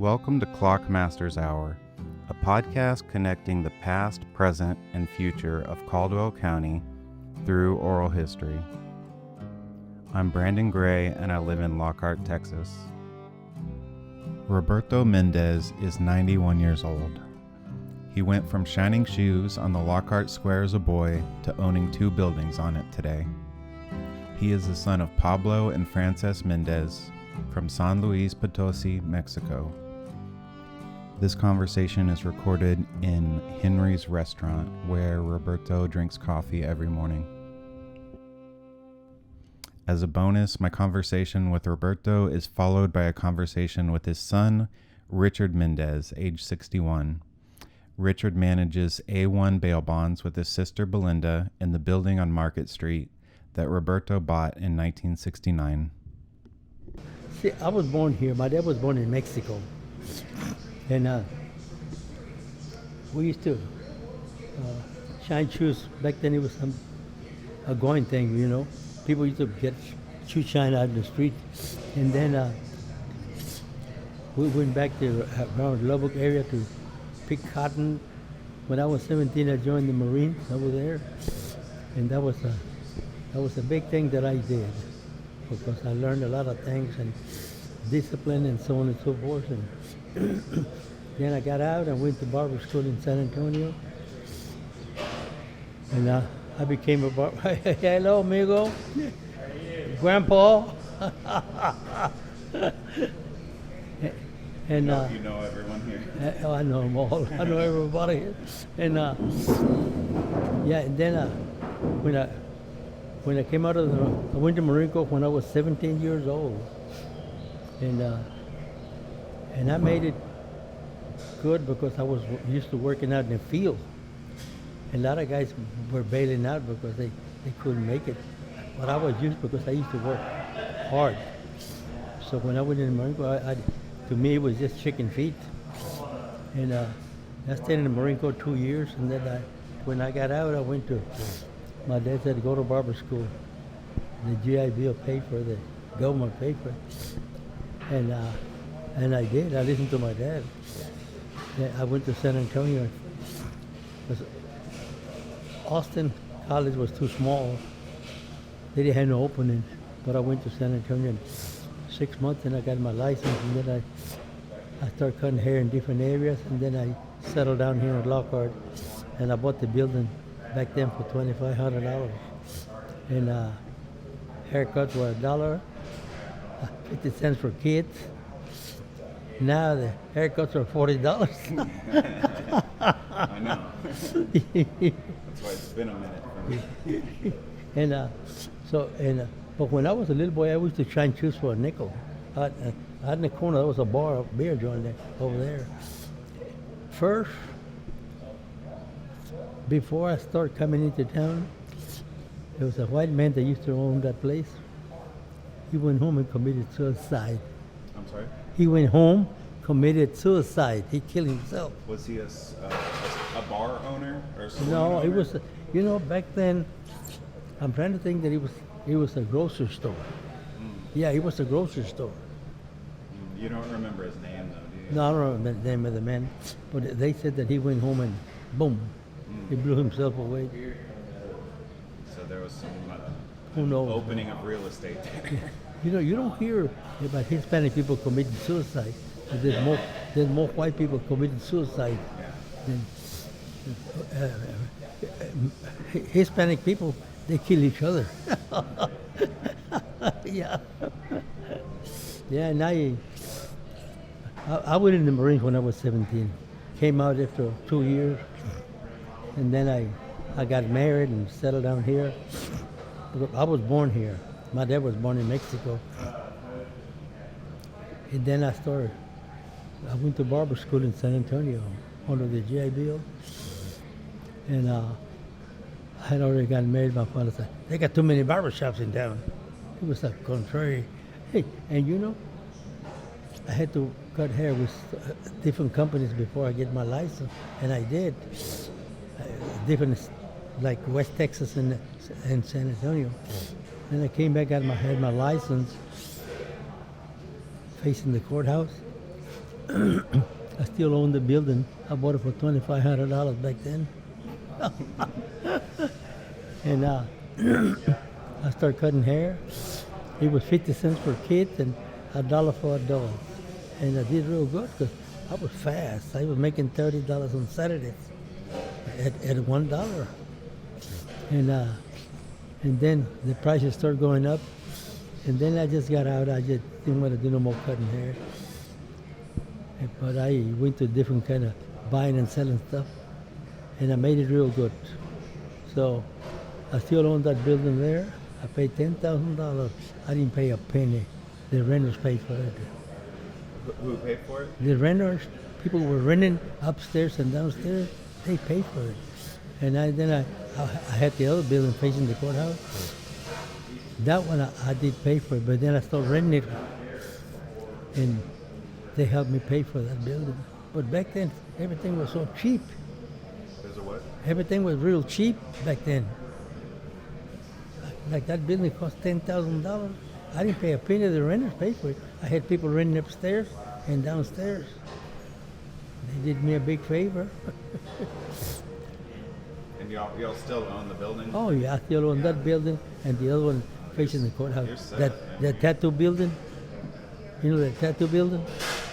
Welcome to Clockmaster's Hour, a podcast connecting the past, present, and future of Caldwell County through oral history. I'm Brandon Gray and I live in Lockhart, Texas. Roberto Méndez is 91 years old. He went from shining shoes on the Lockhart Square as a boy to owning 2 buildings on it today. He is the son of Pablo and Frances Mendez from San Luis Potosí, Mexico. This conversation is recorded in Henry's restaurant, where Roberto drinks coffee every morning. As a bonus, my conversation with Roberto is followed by a conversation with his son, Richard Mendez, age 61. Richard manages A1 bail bonds with his sister Belinda in the building on Market Street that Roberto bought in 1969. See, I was born here. My dad was born in Mexico. And we used to shine shoes. Back then it was a going thing, you know. People used to get shoe shine out in the street. And then we went back to around Lubbock area to pick cotton. When I was 17, I joined the Marines over there. And that was a big thing that I did, because I learned a lot of things and discipline and so on and so forth. And then I got out and went to barber school in San Antonio. And I became a barber. Hello, amigo. Grandpa. And you know everyone here. I know them all. I know everybody here. And and then when I came out of I went to Marine Corps when I was 17 years old. And I made it good because I was used to working out in the field. And a lot of guys were bailing out because they couldn't make it. But I was used because I used to work hard. So when I went in the Marine Corps, to me it was just chicken feet. And I stayed in the Marine Corps 2 years, and then when I got out, I went to, my dad said go to barber school. The GI Bill paid for the government paid for it. And I did. I listened to my dad. I went to San Antonio. Austin College was too small. They didn't have no openings. But I went to San Antonio in 6 months, and I got my license. And then I started cutting hair in different areas. And then I settled down here at Lockhart. And I bought the building back then for $2,500. And haircuts were $1, 50 cents for kids. Now the haircuts are $40. I know. That's why it's been a minute for me. And but when I was a little boy, I used to shine shoes for a nickel. Out in the corner, there was a bar, a beer joint there, over there. First, before I started coming into town, there was a white man that used to own that place. He went home and committed suicide. I'm sorry? He went home, committed suicide. He killed himself. Was he a bar owner or a saloon No, owner? it was, back then, I'm trying to think that it was a grocery store. Yeah, it was a grocery store. You don't remember his name, though, do you? No, I don't remember the name of the man, but they said that he went home and boom, he blew himself away. So there was some Who knows? opening of real estate there. You don't hear about Hispanic people committing suicide. But there's more white people committing suicide than Hispanic people. They kill each other. Yeah. Yeah. And I went in the Marines when I was 17. Came out after 2 years, and then I got married and settled down here. I was born here. My dad was born in Mexico. And then I went to barber school in San Antonio under the GI Bill. And I had already gotten married. My father said, they got too many barber shops in town. It was like contrary. Hey, and I had to cut hair with different companies before I get my license, and I did. Different, like West Texas and San Antonio. Then I came back, had my license, facing the courthouse, I still own the building. I bought it for $2,500 back then. And I started cutting hair. It was 50 cents for kids and $1 for adults. And I did real good because I was fast. I was making $30 on Saturdays at $1. And then the prices started going up. And then I just got out. I just didn't want to do no more cutting hair. But I went to different kind of buying and selling stuff. And I made it real good. So I still own that building there. I paid $10,000. I didn't pay a penny. The renters paid for it. Who paid for it? The renters, people were renting upstairs and downstairs. They paid for it. And then I had the other building facing the courthouse. That one I did pay for it, but then I started renting it. And they helped me pay for that building. But back then, everything was so cheap. There's a what? Everything was real cheap back then. Like that building cost $10,000. I didn't pay a penny. The renters paid for it. I had people renting upstairs and downstairs. They did me a big favor. And y'all still own the building? Oh yeah, I still own that building and the other one facing the courthouse. You're set, That tattoo building. You know that tattoo building?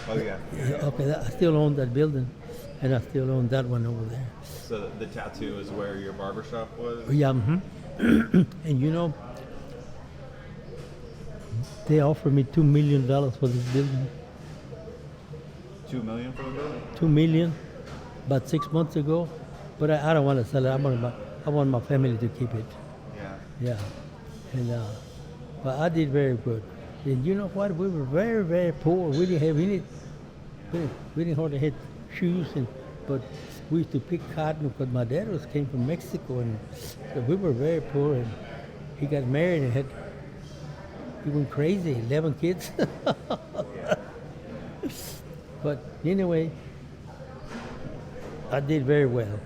Oh yeah. Okay, I still own that building, and I still own that one over there. So the tattoo is where your barbershop was? Yeah, and you know, they offered me $2 million for this building. $2 million for the building? $2 million, about 6 months ago. But I don't want to sell it. I want my family to keep it. Yeah. Yeah, and but I did very good. And you know what? We were very, very poor. We didn't have any. We didn't hardly have shoes, but we used to pick cotton because my dad came from Mexico, and so we were very poor. And he got married and he went crazy. 11 kids. But anyway, I did very well.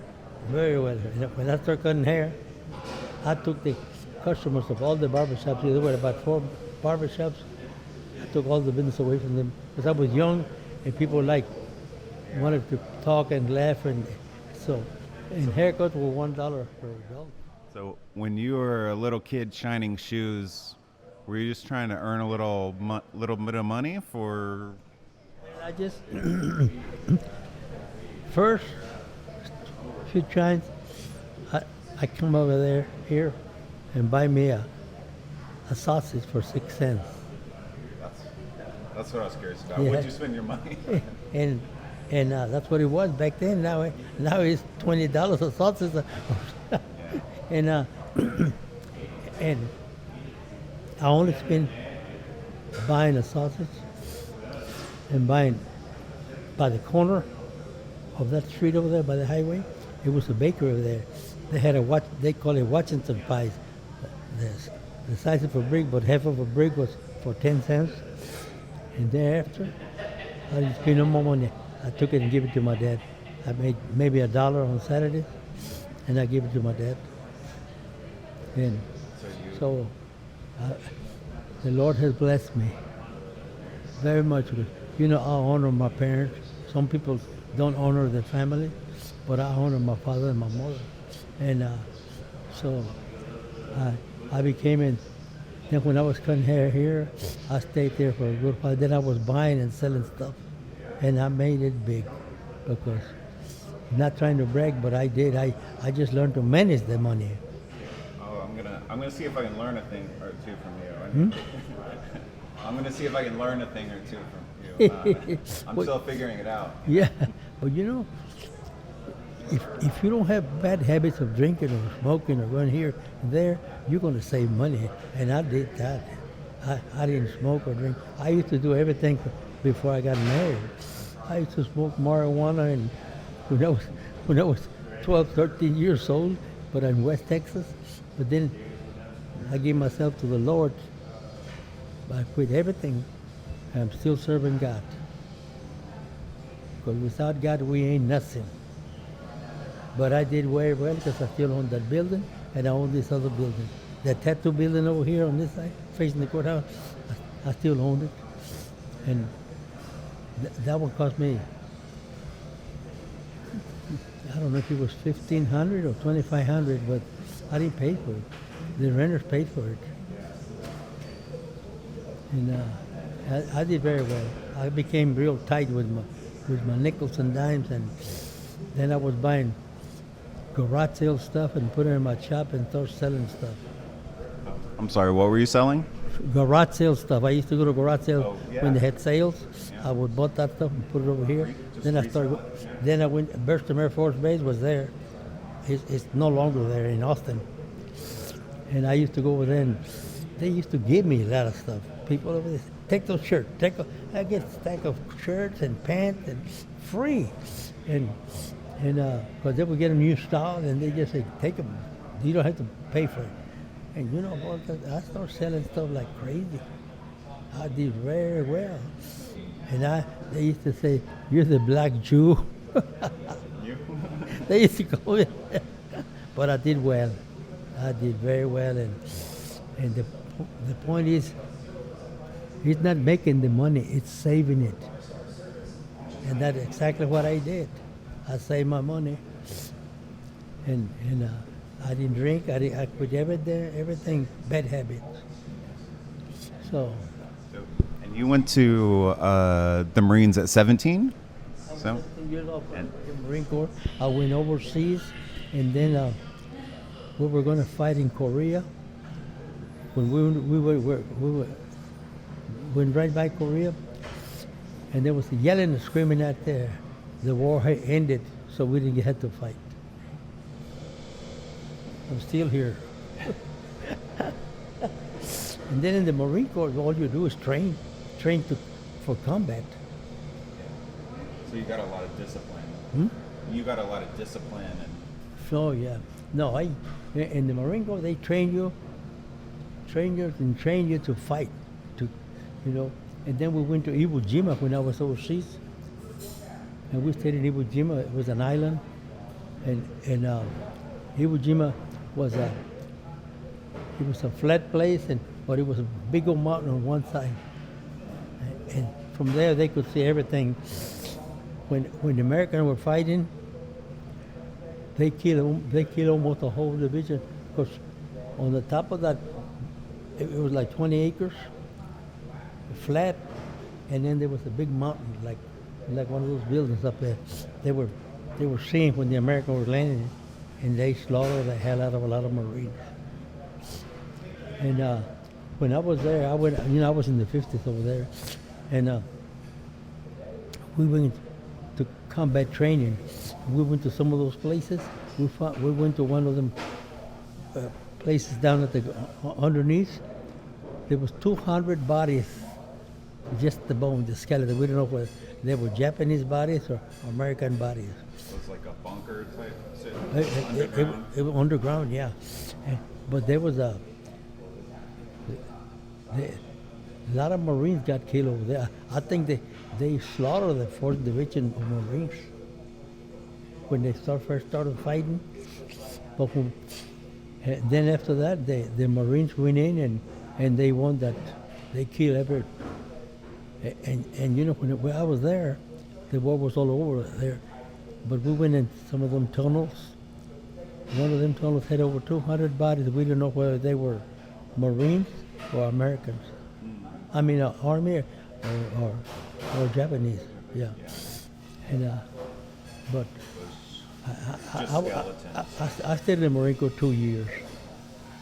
Very well. And when I started cutting hair, I took the customers of all the barbershops. There were about 4 barbershops. I took all the business away from them because I was young and people wanted to talk and laugh, and haircuts were $1 per adult. So when you were a little kid shining shoes, were you just trying to earn a little bit of money for? I just first few times I come over here and buy me a sausage for 6 cents. That's what I was curious about. Yeah. What'd you spend your money on? and that's what it was back then. Now it's $20 a sausage. And and I only spend buying a sausage and buying by the corner of that street over there by the highway. It was a bakery over there. They had they call it Washington pies. The size of a brick, but half of a brick was for 10 cents. And thereafter, I didn't spend no more money. I took it and gave it to my dad. I made maybe $1 on Saturday, and I gave it to my dad. And so the Lord has blessed me very much. You know, I honor my parents. Some people don't honor their family, but I honor my father and my mother. And so I became in. Then when I was cutting hair here, I stayed there for a good while. Then I was buying and selling stuff, and I made it big because not trying to brag, but I did. I just learned to manage the money. Oh, I'm gonna see if I can learn a thing or two from you. I'm gonna see if I can learn a thing or two from you. I'm still figuring it out. Yeah, but you know, if you don't have bad habits of drinking or smoking or going here and there, you're going to save money. And I did that. I didn't smoke or drink. I used to do everything before I got married. I used to smoke marijuana and when I was 12, 13 years old, but in West Texas. But then I gave myself to the Lord. I quit everything. I'm still serving God. Because without God, we ain't nothing. But I did very well because I still own that building and I own this other building. That tattoo building over here on this side, facing the courthouse, I still own it. That one cost me, I don't know if it was 1,500 or 2,500, but I didn't pay for it. The renters paid for it. And I did very well. I became real tight with my nickels and dimes, and then I was buying garage sale stuff and put it in my shop and start selling stuff. I'm sorry, what were you selling? Garage sale stuff. I used to go to garage sale when they had sales. Yeah. I would bought that stuff and put it over here. Then I went. Burston Air Force Base was there. It's no longer there in Austin. And I used to go over there, and they used to give me a lot of stuff. People over there, take those shirts. I get a stack of shirts and pants and free, and because they would get them new style, and they just say take them. You don't have to pay for it. And you know, boy, I started selling stuff like crazy. I did very well. And they used to say, "You're the black Jew." They used to call me. But I did well. I did very well, and the point is, it's not making the money; it's saving it. And that's exactly what I did. I saved my money, and I didn't drink. I quit everything bad habits. So. And you went to the Marines at 17? I was 17 years old in the Marine Corps. I went overseas, and then we were going to fight in Korea. When we went right by Korea, and there was yelling and screaming out there. The war had ended, so we didn't have to fight. I'm still here. And then in the Marine Corps, all you do is train for combat. So you got a lot of discipline. You got a lot of discipline. So yeah, no, in the Marine Corps they train you to fight, And then we went to Iwo Jima when I was overseas, and we stayed in Iwo Jima. It was an island, and Iwo Jima was a flat place, but it was a big old mountain on one side, and from there they could see everything. When the Americans were fighting, they killed almost the whole division, because on the top of that, it was like 20 acres, flat, and then there was a big mountain, like one of those buildings up there. They were seeing when the Americans were landing, and they slaughtered the hell out of a lot of Marines. And when I was there, I was in the 50s over there, and we went to combat training. We went to some of those places. We went to one of them places down at the underneath. There was 200 bodies, just the bone, the skeleton. We don't know whether they were Japanese bodies or American bodies. So it's like a bunker type underground? It was underground, yeah. But there was a lot of Marines got killed over there. I think they slaughtered the 4th Division of Marines when they first started fighting. But then after that, the Marines went in and they won that. They killed every. And when I was there, the war was all over there. But we went in some of them tunnels. One of them tunnels had over 200 bodies. We didn't know whether they were Marines or Americans. I mean, Army or Japanese. Yeah. And but I stayed in the Marine Corps 2 years.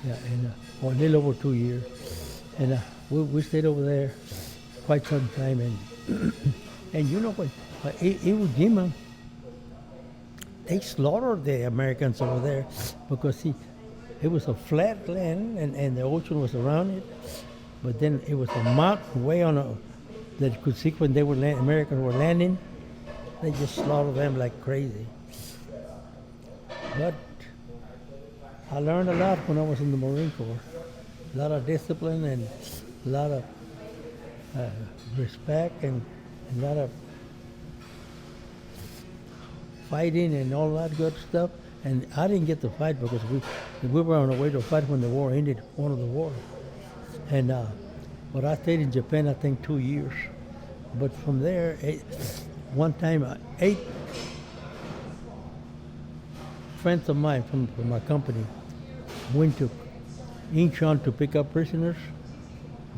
Yeah, and or a little over 2 years. And we stayed over there quite some time. And you know what? Iwo Jima, they slaughtered the Americans over there because it was a flat land and the ocean was around it. But then it was a mountain way on that you could see when they were Americans were landing. They just slaughtered them like crazy. But I learned a lot when I was in the Marine Corps. A lot of discipline and a lot of respect and a lot of fighting and all that good stuff. And I didn't get to fight because we were on our way to fight when the war ended, one of the wars. And but I stayed in Japan, I think 2 years. But from there, one time, 8 friends of mine from my company went to Incheon to pick up prisoners.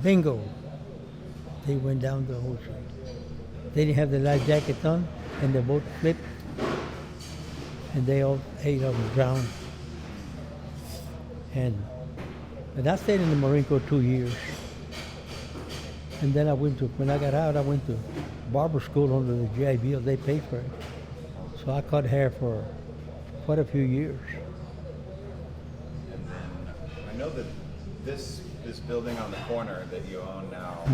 Bingo! They went down the ocean. They didn't have the life jackets on, and the boat flipped, and they all 8 of them drowned. And I stayed in the Marine Corps 2 years. And then when I got out, I went to barber school under the GI Bill. They paid for it. So I cut hair for quite a few years. And then I know that this building on the corner that you own now,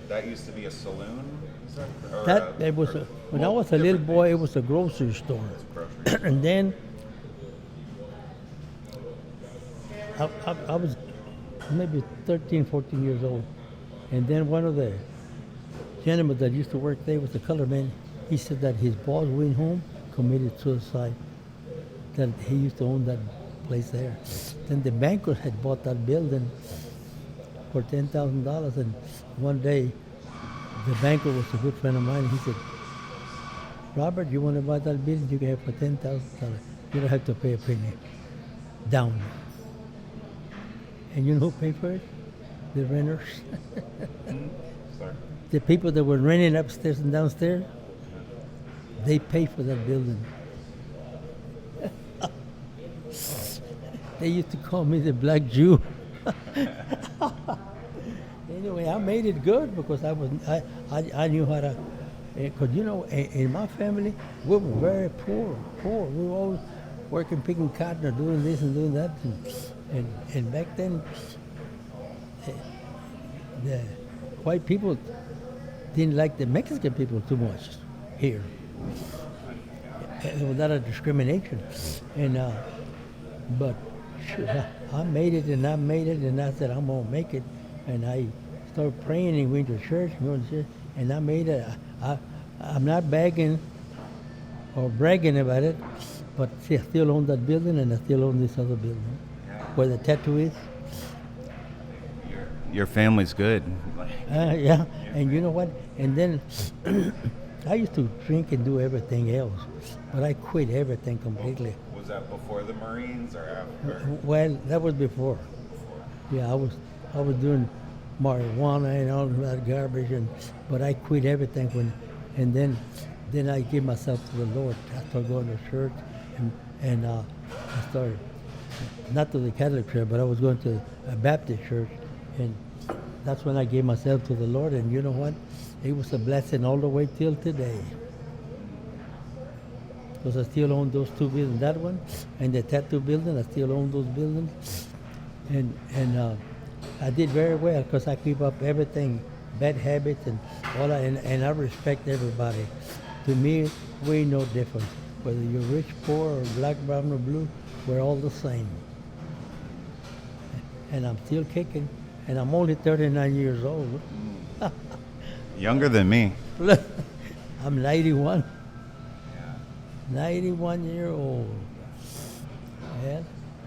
that used to be a saloon? Is that, when I was a little boy, it was a grocery store. And then I was maybe 13, 14 years old. And then one of the gentlemen that used to work there was a colored man. He said that his boss went home, committed suicide, that he used to own that place there. Then the bankers had bought that building for $10,000, and one day the banker was a good friend of mine. He said, Robert, you want to buy that building? You can have it for $10,000. You don't have to pay a penny down. And you know who paid for it? The renters. Sorry. The people that were renting upstairs and downstairs, they paid for that building. They used to call me the Black Jew. Anyway, I made it good because I knew how to. Because in my family, we were very poor. We were always working, picking cotton, or doing this and doing that. And back then, the white people didn't like the Mexican people too much here. There was a lot of discrimination. But I made it, and I said, I'm going to make it. And I started praying and went to church, and I made it. I'm not begging or bragging about it, but see, I still own that building, and I still own this other building where the tattoo is. Your family's good. Yeah, and you know what? And then I used to drink and do everything else, but I quit everything completely. Was that before the Marines or after? Well, that was before. Yeah, I was doing marijuana and all that garbage, but I quit everything and then I gave myself to the Lord. I started going to church, and I started not to the Catholic church, but I was going to a Baptist church, and that's when I gave myself to the Lord. And you know what? It was a blessing all the way till today. Because I still own those 2 buildings, that one and the tattoo building. I still own those buildings, and I did very well because I keep up everything, bad habits and all that, and I respect everybody. To me, we ain't no different. Whether you're rich, poor, or black, brown, or blue, we're all the same. And I'm still kicking, and I'm only 39 years old. Younger than me. I'm 91. 91 years old. And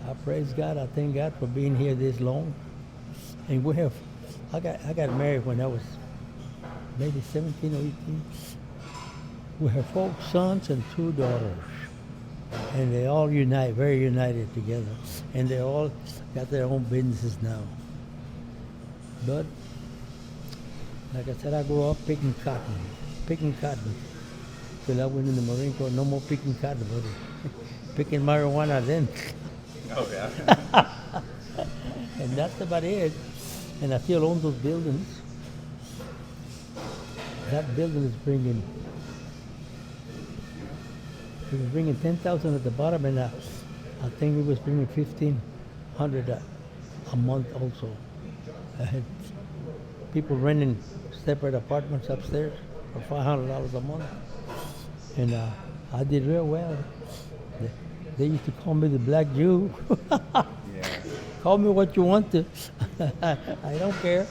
I praise God. I thank God for being here this long. And I got married when I was maybe 17 or 18. We have 4 sons and 2 daughters. And they all very united together. And they all got their own businesses now. But, like I said, I grew up picking cotton. Till I went in the Marine Corps, no more picking cotton, buddy. Picking marijuana then. Oh, yeah. And that's about it. And I still own those buildings. That building is bringing 10,000 at the bottom, and I think it was bringing 1,500 a month also. I had people renting separate apartments upstairs for $500 a month. And I did real well. They used to call me the Black Jew. Yeah. Call me what you want to. I don't care.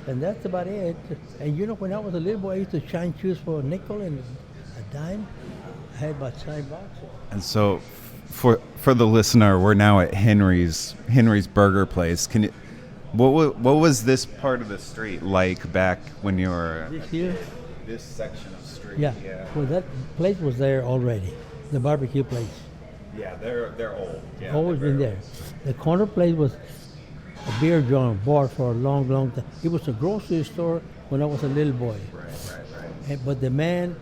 And that's about it. And when I was a little boy, I used to shine shoes for a nickel and a dime. I had my shine boxes. And so, for the listener, we're now at Henry's Burger Place. What was this part of the street like back when you were? This here? this section of street. Yeah. Well, that place was there already, the barbecue place. Yeah, they're old. Yeah, Always they're been very there. The corner place was a beer joint, bar for a long, long time. It was a grocery store when I was a little boy. Right. But the man,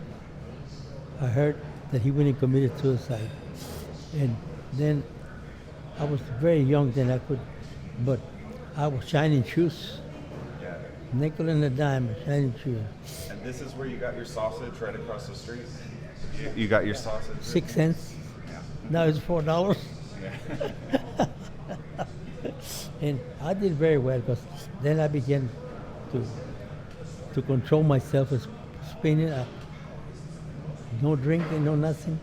I heard that he went and committed suicide. And then I was very young then, but I was shining shoes. Yeah. Nickel and a dime, shining shoes. And this is where you got your sausage right across the street? You got your sausage? 6 cents. Yeah. Now it's $4. Yeah. And I did very well because then I began to control myself as spinning. No drinking, no nothing.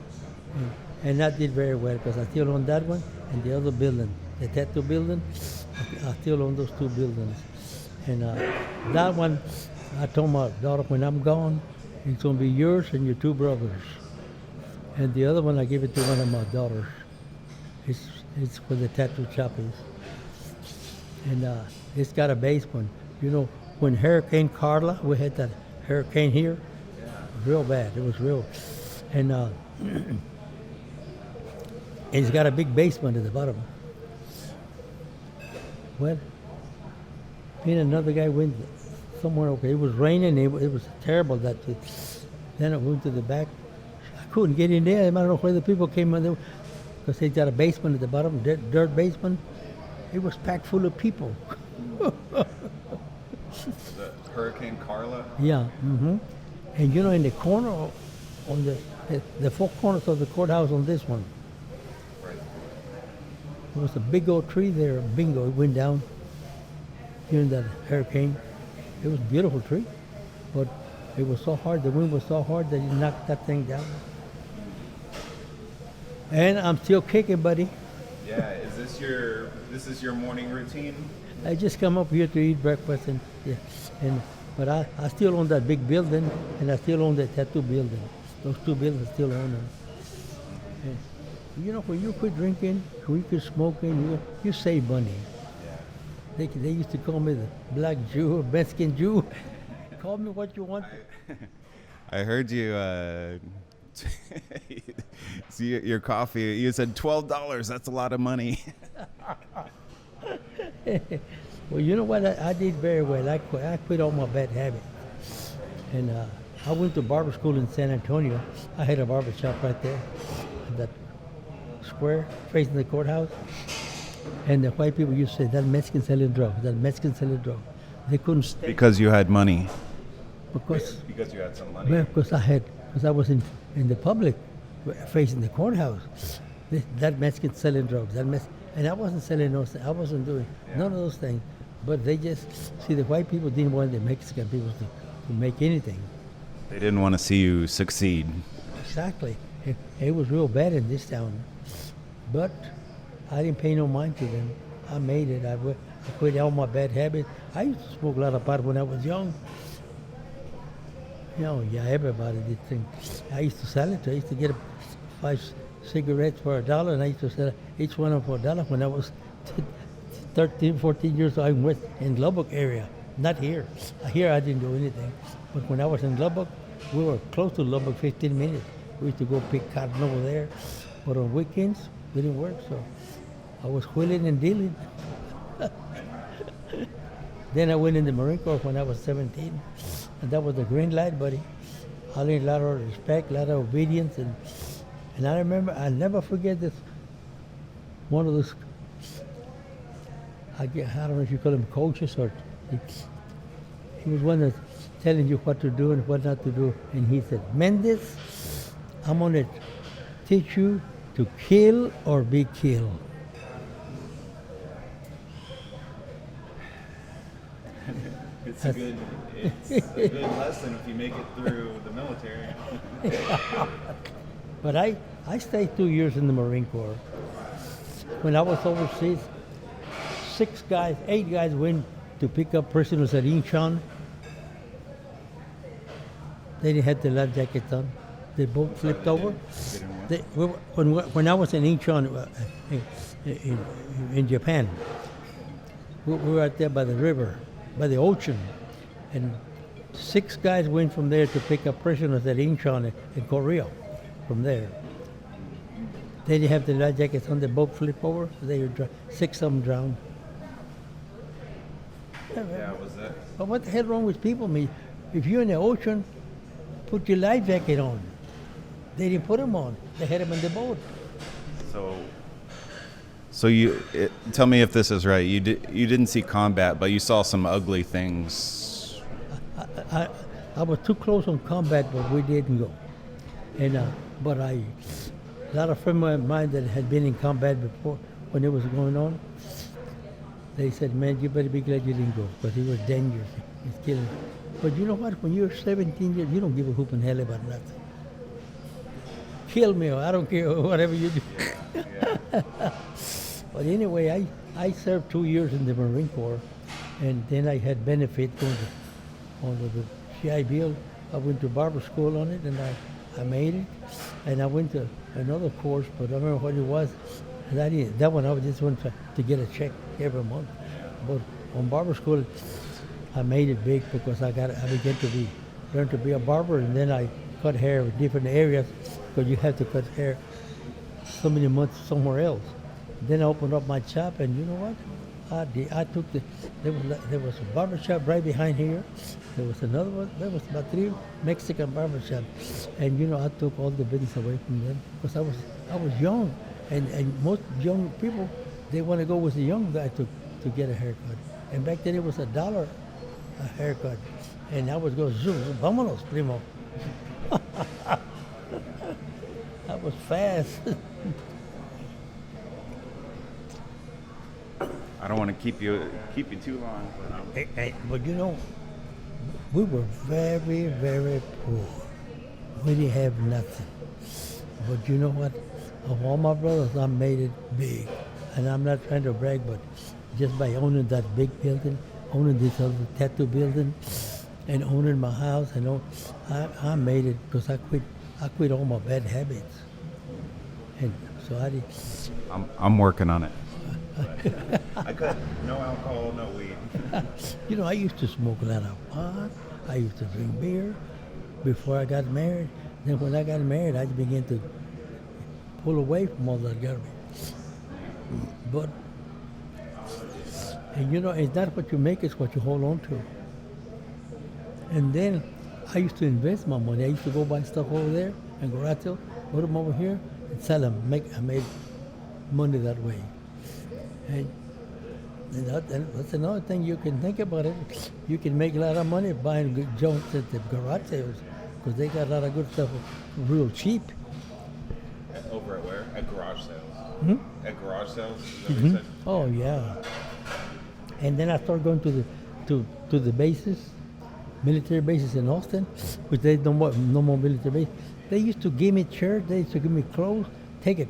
And I did very well because I still own that one and the other building, the tattoo building. I still own those two buildings. And that one, I told my daughter, when I'm gone, it's going to be yours and your two brothers. And the other one, I gave it to one of my daughters. It's where the tattoo shop is. And it's got a basement. You know, when Hurricane Carla, we had that hurricane here, real bad. It was real. And it's got a big basement at the bottom. Well, me and another guy went somewhere. Okay, it was raining. It was terrible that day. Then I went to the back. I couldn't get in there. I don't know where the people came in there because they got a basement at the bottom, dirt basement. It was packed full of people. The Hurricane Carla? Yeah. Mm-hmm. And you know, in the corner, on the four corners of the courthouse on this one, Right. there was a big old tree there. Bingo, it went down during that hurricane. It was a beautiful tree, but it was so hard. The wind was so hard that it knocked that thing down. And I'm still kicking, buddy. Yeah, this is your morning routine? I just come up here to eat breakfast but I still own that big building and I still own that tattoo building. Those two buildings I still own them. And, you know, when you quit drinking, when you quit smoking, you save money. They used to call me the black Jew or Mexican Jew. Call me what you want. I heard you see your coffee. You said $12. That's a lot of money. Well, you know what? I did very well. I quit all my bad habits. And I went to barber school in San Antonio. I had a barber shop right there in that square facing the courthouse. And the white people used to say, that Mexican selling drugs, that Mexican selling drugs. They couldn't stay. Because you had money. Because you had some money. well, because I was in the public facing the courthouse. That Mexican selling drugs, and I wasn't selling those things. I wasn't doing none of those things. But they just, see, the white people didn't want the Mexican people to make anything. They didn't want to see you succeed. Exactly. It was real bad in this town. But I didn't pay no mind to them. I made it. I quit all my bad habits. I used to smoke a lot of pot when I was young. You know, yeah, everybody did things. I used to sell it. I used to get 5 cigarettes for $1, and I used to sell each one for $1 when I was 13, 14 years old. I went in Lubbock area, not here. Here I didn't do anything. But when I was in Lubbock, we were close to Lubbock, 15 minutes. We used to go pick cotton over there. But on weekends, it didn't work, so I was wheeling and dealing. Then I went in the Marine Corps when I was 17, and that was the green light, buddy. I learned a lot of respect, a lot of obedience, and I remember, I'll never forget this. One of those, I don't know if you call him coaches or, he was one that's telling you what to do and what not to do, and he said, Mendez, I'm gonna teach you to kill or be killed. It's a good lesson if you make it through the military. But I stayed 2 years in the Marine Corps. When I was overseas, 8 guys went to pick up prisoners at Incheon. They didn't have the life jackets on. They both flipped over. When I was in Incheon, in Japan, we were out there by the river, by the ocean, and 6 guys went from there to pick up prisoners at Incheon and Korea from there. They didn't have the life jackets on, the boat flip over, so 6 of them drowned. Yeah, was that? But what the hell wrong with people? If you're in the ocean, put your life jacket on. They didn't put them on. They had them in the boat. So tell me if this is right. You didn't see combat, but you saw some ugly things. I was too close on combat, but we didn't go. And but a lot of friends of mine that had been in combat before, when it was going on, they said, "Man, you better be glad you didn't go, because it was dangerous. It's killing." But you know what? When you're 17 years, you don't give a hoop in hell about nothing. Kill me, or I don't care, whatever you do. But anyway, I served 2 years in the Marine Corps, and then I had benefit on the GI Bill. I went to barber school on it, and I made it. And I went to another course, but I don't remember what it was. And that one I just went to get a check every month. But on barber school, I made it big because I began to learn to be a barber, and then I cut hair in different areas, because you have to cut hair so many months somewhere else. Then I opened up my shop, and you know what? I took there was a barber shop right behind here. There was another one. There was about 3 Mexican barber shops, and you know, I took all the business away from them because I was young, and most young people, they want to go with a young guy to get a haircut. And back then it was $1 a haircut, and I was going zoom, vámonos, primo. I was fast. I don't want to keep you too long. But you know, we were very, very poor. We didn't have nothing. But you know what? Of all my brothers, I made it big. And I'm not trying to brag, but just by owning that big building, owning this other tattoo building, and owning my house, I made it because I quit all my bad habits. And so I did. I'm working on it. I could. No alcohol, no weed. You know, I used to smoke a lot of pot. I used to drink beer before I got married. Then when I got married, I began to pull away from all that garbage. But, and you know, it's not what you make, it's what you hold on to. And then I used to invest my money. I used to go buy stuff over there and go right there, put them over here, and sell them. I made money that way. And that's another thing you can think about it. You can make a lot of money buying good junks at the garage sales, because they got a lot of good stuff real cheap. Over at where? At garage sales. Hmm? At garage sales? Is that what you said? Oh yeah. And then I started going to the bases, military bases in Austin, which they no more military bases. They used to give me shirts, they used to give me clothes. Take it.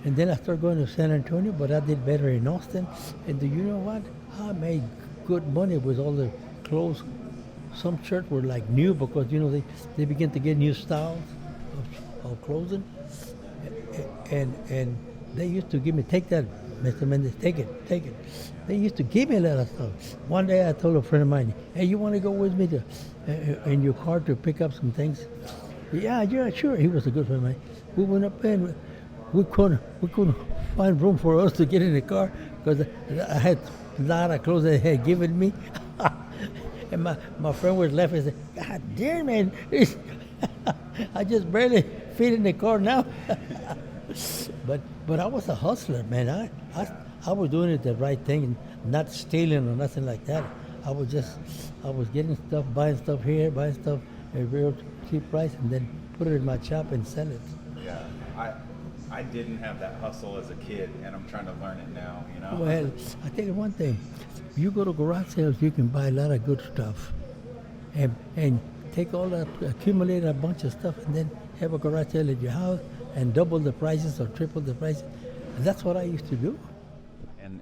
And then I started going to San Antonio, but I did better in Austin. And do you know what? I made good money with all the clothes. Some shirts were like new because, you know, they began to get new styles of clothing. And they used to give me, take that, Mr. Mendez, take it. They used to give me a lot of stuff. One day I told a friend of mine, "Hey, you want to go with me in your car to pick up some things?" Yeah, sure. He was a good friend of mine. We went up there and we couldn't find room for us to get in the car because I had a lot of clothes they had given me. And my friend was laughing and said, "God damn, man, I just barely fit in the car now." But I was a hustler, man. I was doing it the right thing, not stealing or nothing like that. I was getting stuff, buying stuff here, buying stuff at a real cheap price, and then put it in my shop and sell it. Yeah, I didn't have that hustle as a kid, and I'm trying to learn it now, you know? Well, I tell you one thing. You go to garage sales, you can buy a lot of good stuff. And take all that, accumulate a bunch of stuff, and then have a garage sale at your house and double the prices or triple the prices. And that's what I used to do.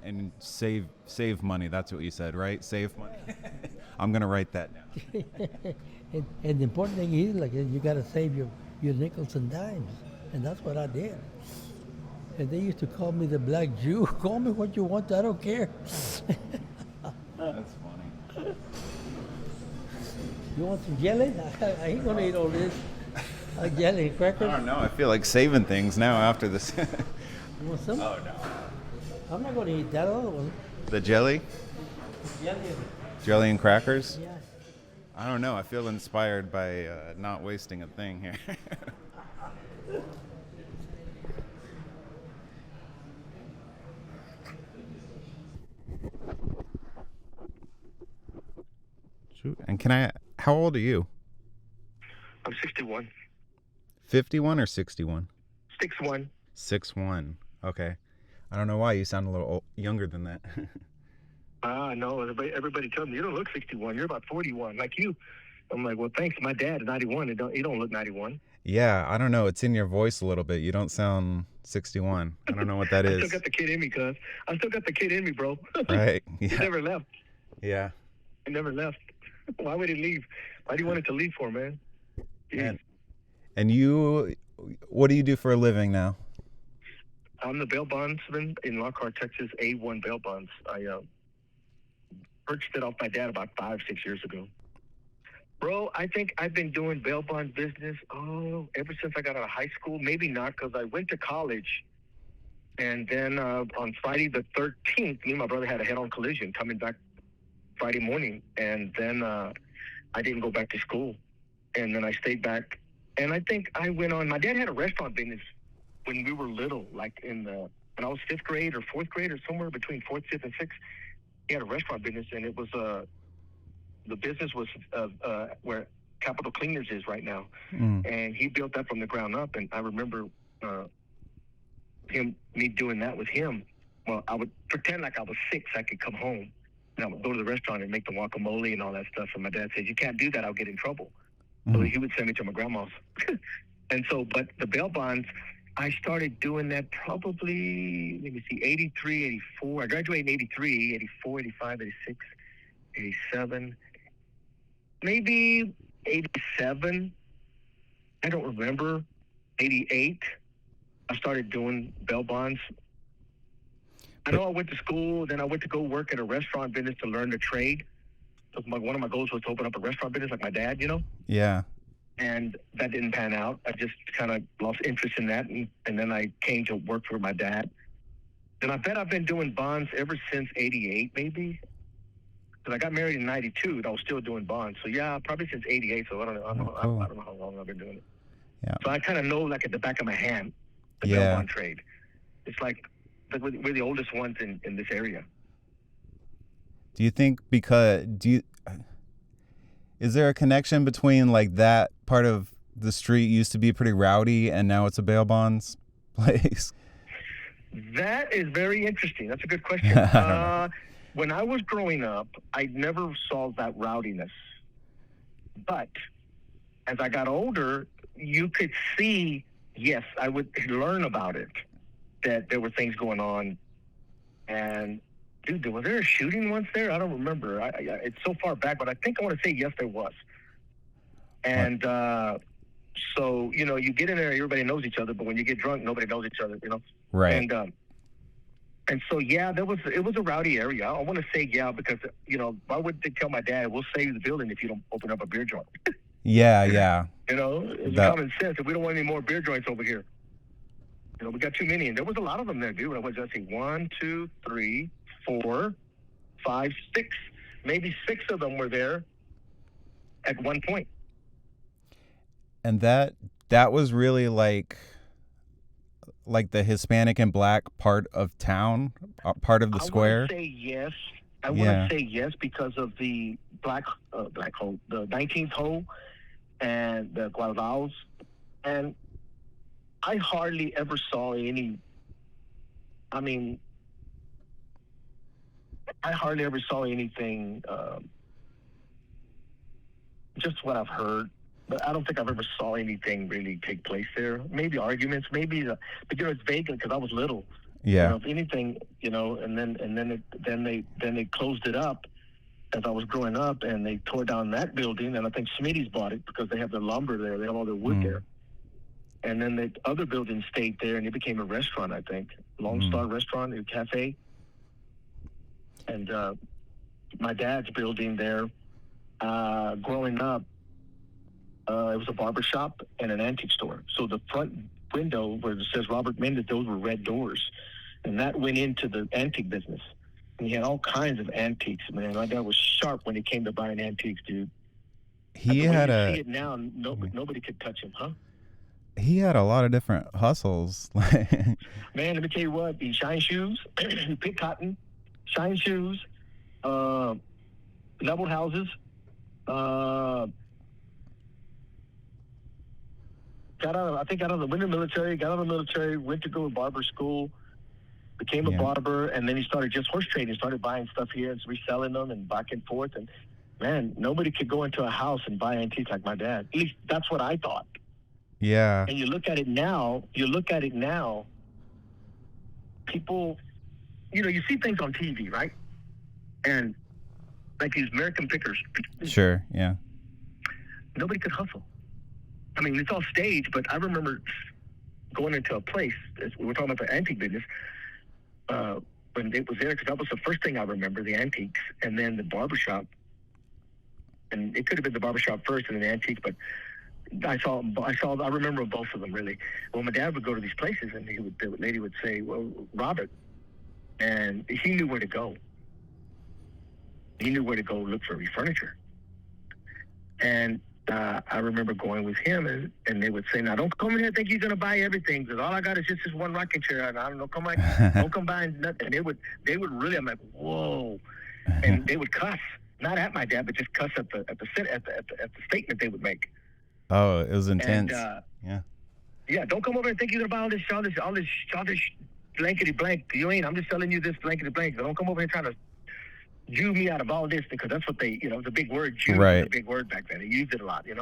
And save money. That's what you said, right? Save money. I'm gonna write that down. and the important thing is, like, you gotta save your nickels and dimes, and that's what I did. And they used to call me the Black Jew. Call me what you want, I don't care. That's funny. You want some jelly? I ain't gonna eat all this. Jelly and I crackers. don't know. I feel like saving things now after this. You want some? Oh, no. I'm not gonna eat that other one. The jelly? Jelly. Jelly and crackers? Yeah. I don't know. I feel inspired by not wasting a thing here. Shoot. And how old are you? I'm 61. 51 or 61? 6'1". 6'1". Okay. I don't know why you sound a little younger than that. No. Everybody tells me, you don't look 61. You're about 41, like you. I'm like, well, thanks. My dad is 91. You don't look 91. Yeah, I don't know. It's in your voice a little bit. You don't sound 61. I don't know what that I is. still got the kid in me, cuz. I still got the kid in me, bro. Right. He Yeah. never left. Yeah. He never left. Why would he leave? Why do you want it to leave for, man? Jeez. And you, what do you do for a living now? I'm the bail bondsman in Lockhart, Texas, A1 bail bonds. I purchased it off my dad about 5-6 years ago. Bro, I think I've been doing bail bond business, ever since I got out of high school. Maybe not, because I went to college. And then on Friday the 13th, me and my brother had a head-on collision coming back Friday morning. And then I didn't go back to school. And then I stayed back. And I think I went on, my dad had a restaurant business when we were little, like when I was 5th grade or 4th grade or somewhere between 4th, 5th, and 6th. He had a restaurant business, and it was, the business was where Capital Cleaners is right now. And he built that from the ground up. And I remember me doing that with him. Well, I would pretend like I was 6, I could come home. And I would go to the restaurant and make the guacamole and all that stuff. And my dad said, you can't do that, I'll get in trouble. So he would send me to my grandma's. And so, but the bail bonds, I started doing that probably, let me see, 83, 84. I graduated in 83, 84, 85, 86, 87, maybe 87. I don't remember. 88. I started doing bail bonds. I know I went to school, then I went to go work at a restaurant business to learn the trade. So one of my goals was to open up a restaurant business like my dad, you know? Yeah. And that didn't pan out. I just kind of lost interest in that. And then I came to work for my dad. And I bet I've been doing bonds ever since 88, maybe. Because I got married in 92, and I was still doing bonds. So, yeah, probably since 88. So I don't know how long I've been doing it. Yeah. So I kind of know, like, at the back of my hand, the Yeah. bail bond trade. It's like we're the oldest ones in this area. Do you think is there a connection between like that part of the street used to be pretty rowdy and now it's a bail bonds place? That is very interesting. That's a good question. When I was growing up, I never saw that rowdiness. But as I got older, you could see, yes, I would learn about it, that there were things going on. And, dude, was there a shooting once there? I don't remember. It's so far back, but I think I want to say yes, there was. And so, you know, you get in there, everybody knows each other, but when you get drunk, nobody knows each other, you know? Right. And so, yeah, it was a rowdy area. I want to say yeah because, you know, why would they tell my dad, we'll save the building if you don't open up a beer joint? Yeah. You know, it's common sense. If we don't want any more beer joints over here. You know, we got too many. And there was a lot of them there, dude. I was just saying 1, 2, 3, 4, 5, 6. Maybe 6 of them were there at one point. And that was really like the Hispanic and black part of town, part of the square. I want to say yes. I want to say yes because of the black hole, the 19th hole, and the Guadalos. And I hardly ever saw any. I mean, I hardly ever saw anything. Just what I've heard. But I don't think I've ever saw anything really take place there. Maybe arguments, maybe, but you know, it's vague because I was little. Yeah. You know, if anything, you know, and then they closed it up as I was growing up, and they tore down that building, and I think Smitty's bought it because they have their lumber there, they have all their wood there, and then the other building stayed there, and it became a restaurant, I think, Lone Star Restaurant and Cafe, and my dad's building there. growing up, it was a barber shop and an antique store. So the front window where it says Robert Méndez, those were red doors. And that went into the antique business. And he had all kinds of antiques, man. My dad was sharp when it came to buying antiques, dude. He When had you a see it now, nobody could touch him, huh? he had a lot of different hustles. Man, let me tell you what, he shine shoes, he picked cotton, shine shoes, leveled houses, got out of the military, went to go to barber school, became a barber, and then he started just horse trading, started buying stuff here and reselling them and back and forth. And man, nobody could go into a house and buy antiques like my dad. At least that's what I thought. Yeah. And you look at it now, people, you see things on TV, right? And like these American pickers. Sure, yeah. Nobody could hustle. I mean, it's all staged, but I remember going into a place, we were talking about the antique business, when it was there, because that was the first thing I remember, the antiques, and then the barbershop. And it could have been the barbershop first and then the antiques, but I remember both of them, really. Well, my dad would go to these places, and the lady would say, well, Robert, and he knew where to go. He knew where to go look for furniture. And I remember going with him, and they would say, now, don't come in here and think you're going to buy everything, because all I got is just this one rocking chair, and I don't know, don't come buying nothing. They would really, I'm like, whoa. And they would cuss, not at my dad, but just cuss at the statement they would make. Oh, it was intense. And, yeah, don't come over and think you're going to buy all this blankety blank. You ain't. I'm just telling you this blankety blank. Don't come over here trying to Jew me out of all this, because that's what they, the big word, Jew was a big word back then. They used it a lot, as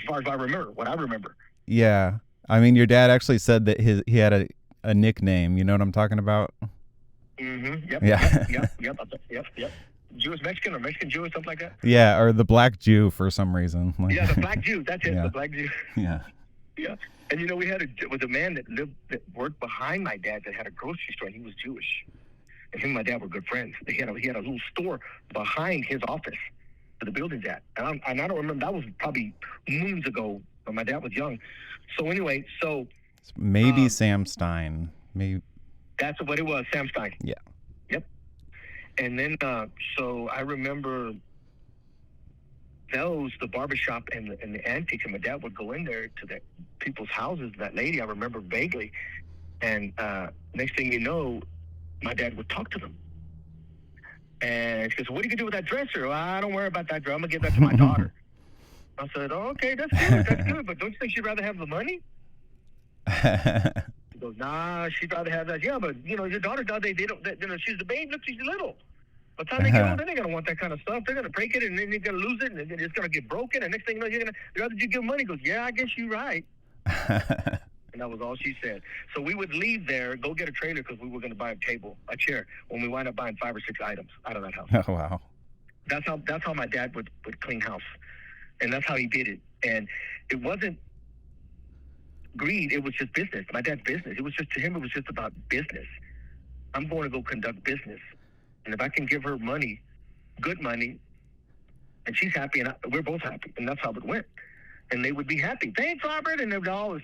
far as I remember. Yeah. I mean, your dad actually said that he had a nickname. You know what I'm talking about? Mm-hmm. Yep. Yeah. Yep. Jewish Mexican or Mexican Jew or something like that? Yeah, or the black Jew for some reason. Yeah, the black Jew. That's it, the black Jew. Yeah. Yeah. And it was a man that worked behind my dad that had a grocery store, and he was Jewish. And him and my dad were good friends. He had a little store behind his office where the building's at. And I don't remember, that was probably moons ago when my dad was young. So anyway, maybe Sam Stein. Maybe. That's what it was, Sam Stein. Yeah. Yep. And then, so I remember the barbershop and the antiques, and my dad would go in there to the people's houses, that lady, I remember vaguely. And next thing you know, my dad would talk to them. And she goes, what are you going to do with that dresser? Well, I don't worry about that dresser. I'm going to give that to my daughter. I said, oh, okay, that's good. But don't you think she'd rather have the money? He goes, nah, she'd rather have that. Yeah, but, your daughter, she's the babe. Look, she's little. By the time they get older, they're going to want that kind of stuff. They're going to break it, and then they're going to lose it, and then it's going to get broken. And next thing you know, you'd rather you give money. He goes, yeah, I guess you're right. And that was all she said. So we would leave there, go get a trailer, because we were going to buy a chair, when we wind up buying 5 or 6 items out of that house. Oh, wow. That's how my dad would clean house. And that's how he did it. And it wasn't greed. It was just business. My dad's business. To him, it was just about business. I'm going to go conduct business. And if I can give her money, good money, and she's happy, and we're both happy. And that's how it went. And they would be happy. Thanks, Robert. And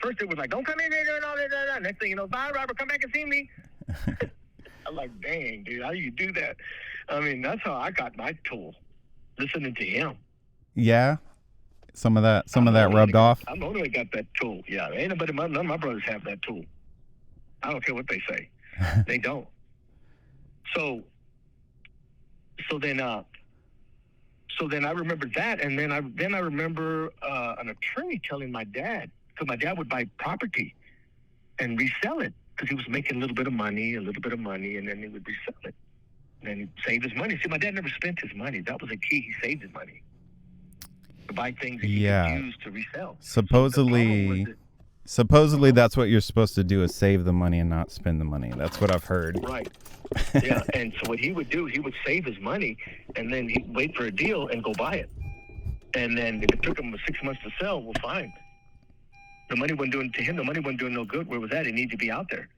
first they were like, don't come in here and all that. Next thing you know, bye, Robert, come back and see me. I'm like, dang, dude, how do you do that? I mean, that's how I got my tool, listening to him. Yeah. Some of that rubbed off. I'm the only one got that tool. Yeah, ain't nobody, none of my brothers have that tool. I don't care what they say. They don't. So then I remember that, and then I remember an attorney telling my dad, because my dad would buy property and resell it, because he was making a little bit of money, and then he would resell it. And then he'd save his money. See, my dad never spent his money. That was a key. He saved his money to buy things that he could use to resell. Supposedly that's what you're supposed to do, is save the money and not spend the money. That's what I've heard. Right. Yeah, and so what he would do, he would save his money, and then he'd wait for a deal and go buy it. And then if it took him 6 months to sell, well, fine. The money wasn't doing no good. Where was that? It needed to be out there.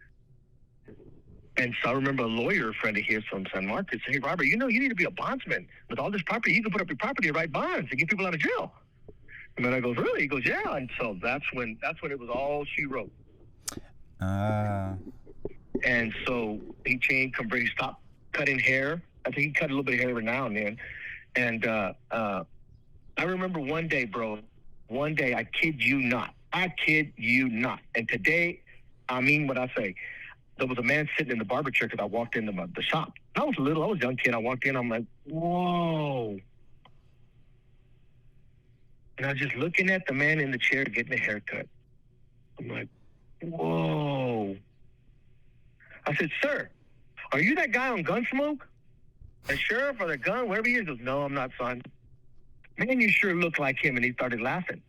And so I remember a lawyer friend of his from San Marcos said, "Hey, Robert, you need to be a bondsman. With all this property, you can put up your property and write bonds and get people out of jail." And then I goes, "Really?" He goes, "Yeah." And so that's when it was all she wrote. And so he he stopped cutting hair. I think he cut a little bit of hair every now and then. And I remember one day, bro. One day, I kid you not. And today, I mean what I say. There was a man sitting in the barber chair because I walked into the shop. I was a young kid. I walked in. I'm like, whoa. And I was just looking at the man in the chair getting a haircut. I'm like, whoa. I said, "Sir, are you that guy on Gunsmoke? The sheriff or the gun, wherever he is?" He goes, "No, I'm not, son." "Man, you sure look like him." And he started laughing.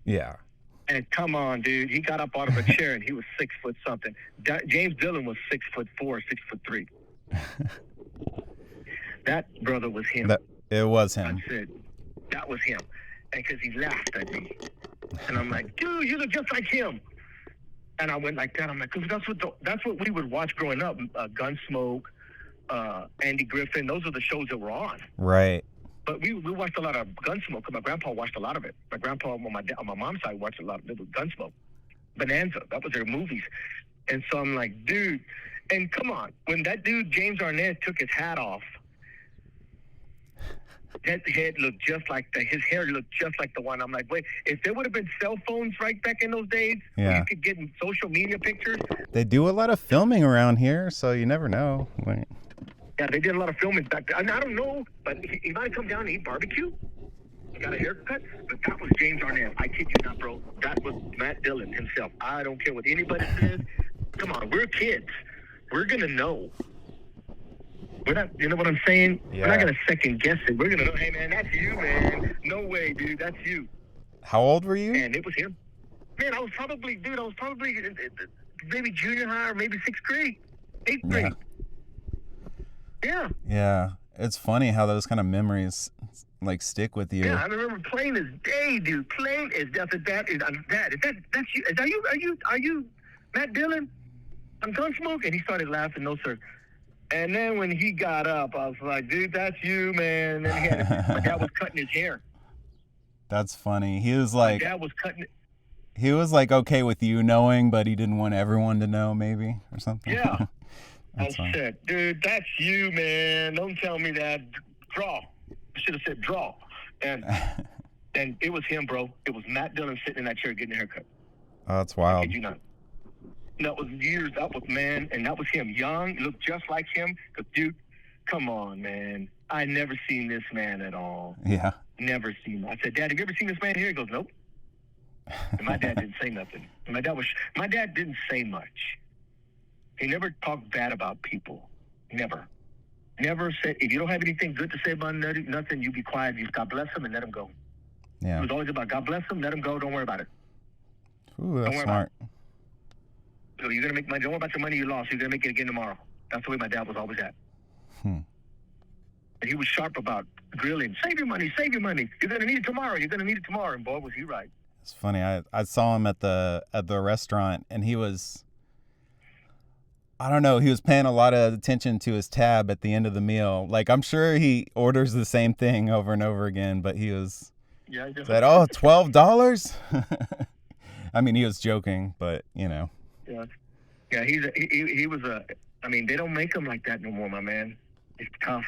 Yeah. And come on, dude. He got up out of a chair and he was 6 foot something. James Dillon was 6'4", 6'3". That brother was him. It was him. I said, that was him. And because he laughed at me. And I'm like, "Dude, you look just like him." And I went like that. I'm like, because that's what we would watch growing up. Gunsmoke, Andy Griffin. Those are the shows that were on. Right. But we watched a lot of Gunsmoke because my grandpa watched a lot of it. My grandpa on my mom's side watched a lot of it with Gunsmoke. Bonanza, that was their movies. And so I'm like, dude, and come on. When that dude, James Arnett, took his hat off, his head looked just like his hair looked just like the one. I'm like, wait, if there would have been cell phones right back in those days, where you could get in social media pictures. They do a lot of filming around here, so you never know. Yeah, they did a lot of filming back then. I don't know, but he might have come down and eat barbecue. He got a haircut, but that was James Arnett. I kid you not, bro. That was Matt Dillon himself. I don't care what anybody says. Come on, we're kids. We're going to know. We're not, you know what I'm saying? Yeah. We're not going to second guess it. We're going to know, hey, man, that's you, man. No way, dude, that's you. How old were you? And it was him. Man, I was probably maybe junior high or maybe 6th grade, 8th grade. Yeah. Yeah. It's funny how those kind of memories like stick with you. Yeah, I remember plain as day, dude. Plain as death. That's you. Are you Matt Dillon? I'm Gunsmoke. And he started laughing. "No, sir." And then when he got up, I was like, "Dude, that's you, man." And then my dad was cutting his hair. That's funny. He was like, my dad was cutting it. He was like okay with you knowing, but he didn't want everyone to know, maybe, or something. Yeah. I said, "Dude, that's you, man. Don't tell me that. Draw." I should have said draw. And it was him, bro. It was Matt Dillon sitting in that chair getting a haircut. Oh, that's wild. I kid you not. That was years up with man, and that was him. Young, looked just like him. Because, dude, come on, man. I never seen this man at all. Yeah. Never seen him. I said, "Dad, have you ever seen this man here?" He goes, "Nope." And my dad didn't say nothing. And my dad didn't say much. He never talked bad about people. Never. Never said, if you don't have anything good to say about nothing, you be quiet. You God bless him and let him go. Yeah. It was always about God bless him, let him go, don't worry about it. Ooh, that's smart. So you're going to make money. Don't worry about your money you lost. You're going to make it again tomorrow. That's the way my dad was always at. And he was sharp about grilling. Save your money. You're going to need it tomorrow. And boy, was he right. It's funny. I saw him at the restaurant, and he was, I don't know, he was paying a lot of attention to his tab at the end of the meal. Like, I'm sure he orders the same thing over and over again, but he was said, "Oh, $12?" I mean, he was joking, but you know. Yeah. He was I mean, they don't make them like that no more, my man. It's tough.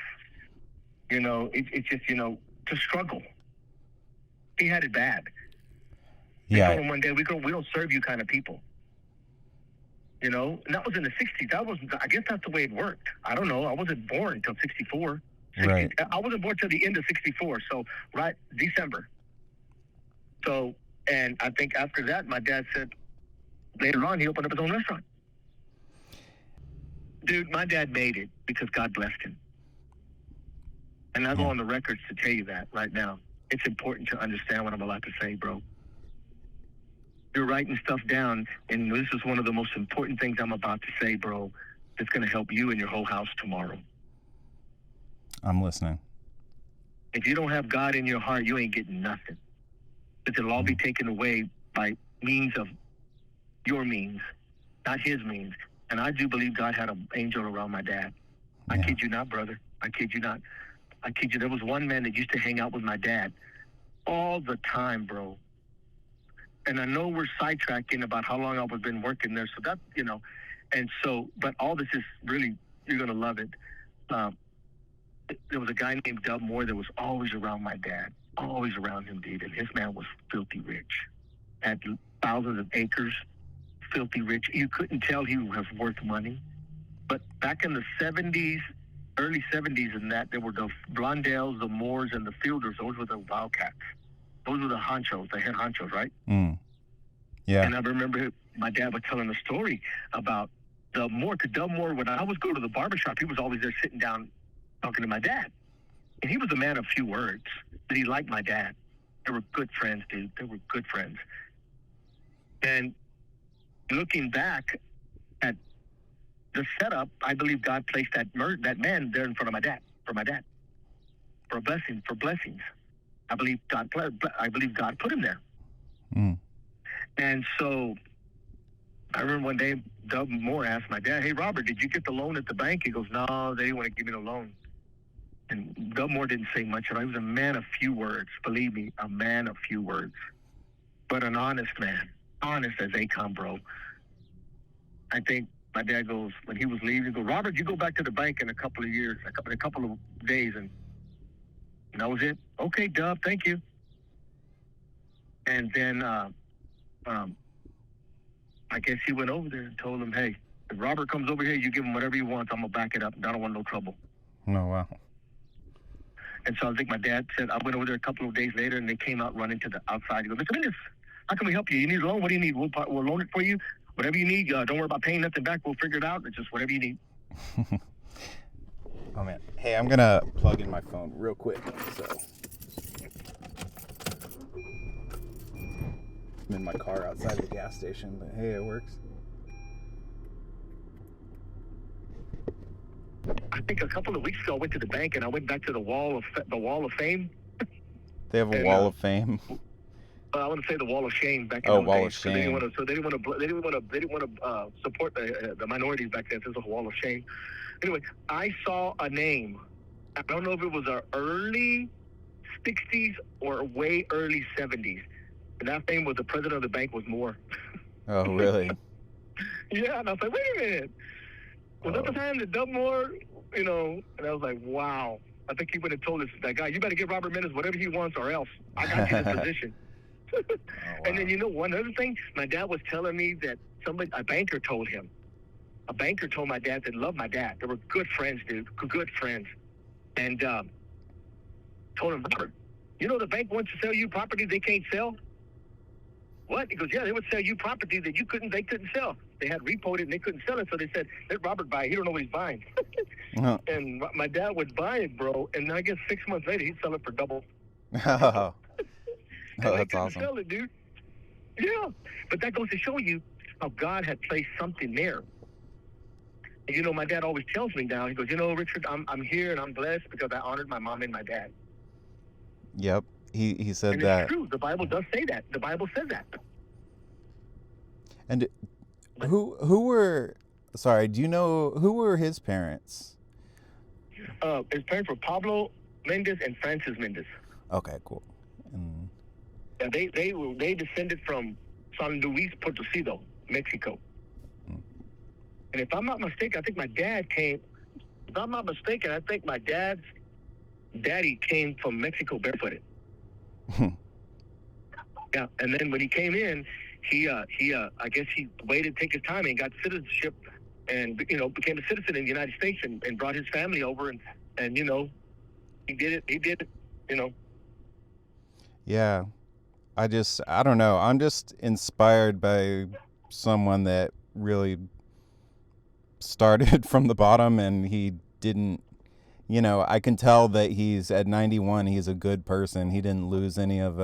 You know, it's just, to struggle. He had it bad. They told him one day, we don't serve you kind of people. And that was in the 60s. I guess that's the way it worked. I don't know. I wasn't born until 64. Right. I wasn't born till the end of 64. So, right, December. So, and I think after that, my dad said, later on, he opened up his own restaurant. Dude, my dad made it because God blessed him. And I go on the records to tell you that right now. It's important to understand what I'm about to say, bro. You're writing stuff down, and this is one of the most important things I'm about to say, bro. That's going to help you and your whole house tomorrow. I'm listening. If you don't have God in your heart, you ain't getting nothing. It'll all be taken away by means of your means, not his means. And I do believe God had an angel around my dad. I Yeah. kid you not, brother. I kid you not. I kid you. There was one man that used to hang out with my dad all the time, bro. And I know we're sidetracking about how long I've been working there. So that, and so, but all this is really, you're going to love it. Um, there was a guy named Dub Moore that was always around my dad, always around him, dude. And his man was filthy rich, had thousands of acres, filthy rich. You couldn't tell he was worth money. But back in the 70s, early 70s and that, there were the Blondels, the Moors, and the Fielders. Those were the Wildcats. Those were the honchos, the head honchos, right? Yeah. And I remember my dad was telling a story about the Moore, because Dub Moore, when I was going to the barbershop, he was always there sitting down talking to my dad. And he was a man of few words, but he liked my dad. They were good friends, dude. They were good friends. And looking back at the setup, I believe God placed that man there in front of my dad, for a blessing, for blessings. I believe God put him there. And so I remember one day Dub Moore asked my dad, "Hey, Robert, did you get the loan at the bank?" He goes, "No, they didn't want to give me the loan." And Dub Moore didn't say much. He was a man of few words. Believe me, a man of few words. But an honest man. Honest as they come, bro. I think my dad goes, when he was leaving, he goes, "Robert, you go back to the bank in a couple of years, in a couple of days." And that was it. "Okay, Dub, thank you." And then I guess he went over there and told him, "Hey, if Robert comes over here, you give him whatever he wants. I'm going to back it up. I don't want no trouble." Oh, wow. And so I think my dad said, I went over there a couple of days later, and they came out running to the outside. He goes, "Mr. Mendez, how can we help you? You need a loan? What do you need? We'll loan it for you. Whatever you need. Don't worry about paying nothing back. We'll figure it out. It's just whatever you need." Oh, man. Hey, I'm going to plug in my phone real quick. So I'm in my car outside of the gas station, but hey, it works. I think a couple of weeks ago, I went to the bank, and I went back to the wall of Fame. They have a And, wall of fame. I want to say the Wall of Shame back in Oh, those Wall days. of 'Cause They Shame. didn't want to support the minorities back then. So it was a Wall of Shame. Anyway, I saw a name. I don't know if it was our early 60s or way early 70s. And that name was the president of the bank was Moore. Oh, really? Yeah, and I was like, wait a minute. Was that the time that Dub Moore, And I was like, wow. I think he would have told us, that guy, "You better give Robert Méndez whatever he wants or else. I got you this position." Oh, wow. And then, one other thing, my dad was telling me that a banker told him. A banker told my dad that loved my dad. They were good friends, dude. Good friends. And told him, "Robert, the bank wants to sell you property they can't sell." "What?" He goes, "Yeah, they would sell you property that they couldn't sell. They had repoed it and they couldn't sell it. So they said, let Robert buy it. He don't know what he's buying." And my dad would buy it, bro. And I guess 6 months later, he'd sell it for double. Oh, And they that's couldn't awesome. sell it, dude. Yeah. But that goes to show you how God had placed something there. And, my dad always tells me now, he goes, "Richard, I'm here and I'm blessed because I honored my mom and my dad." Yep. He said And that. it's true. The Bible does say that. The Bible says that. And who were, sorry, do you know, who were his parents? His parents were Pablo Méndez and Francis Mendez. Okay, cool. And Yeah, they descended from San Luis Potosí, Mexico. And if I'm not mistaken, I think my dad came. If I'm not mistaken, I think my dad's daddy came from Mexico barefooted. Yeah, and then when he came in, he I guess he waited, take his time, and got citizenship, and became a citizen in the United States, and brought his family over, and he did it. yeah, I don't know. I'm just inspired by someone that really started from the bottom, and he didn't, I can tell that he's at 91, he's a good person. He didn't lose any of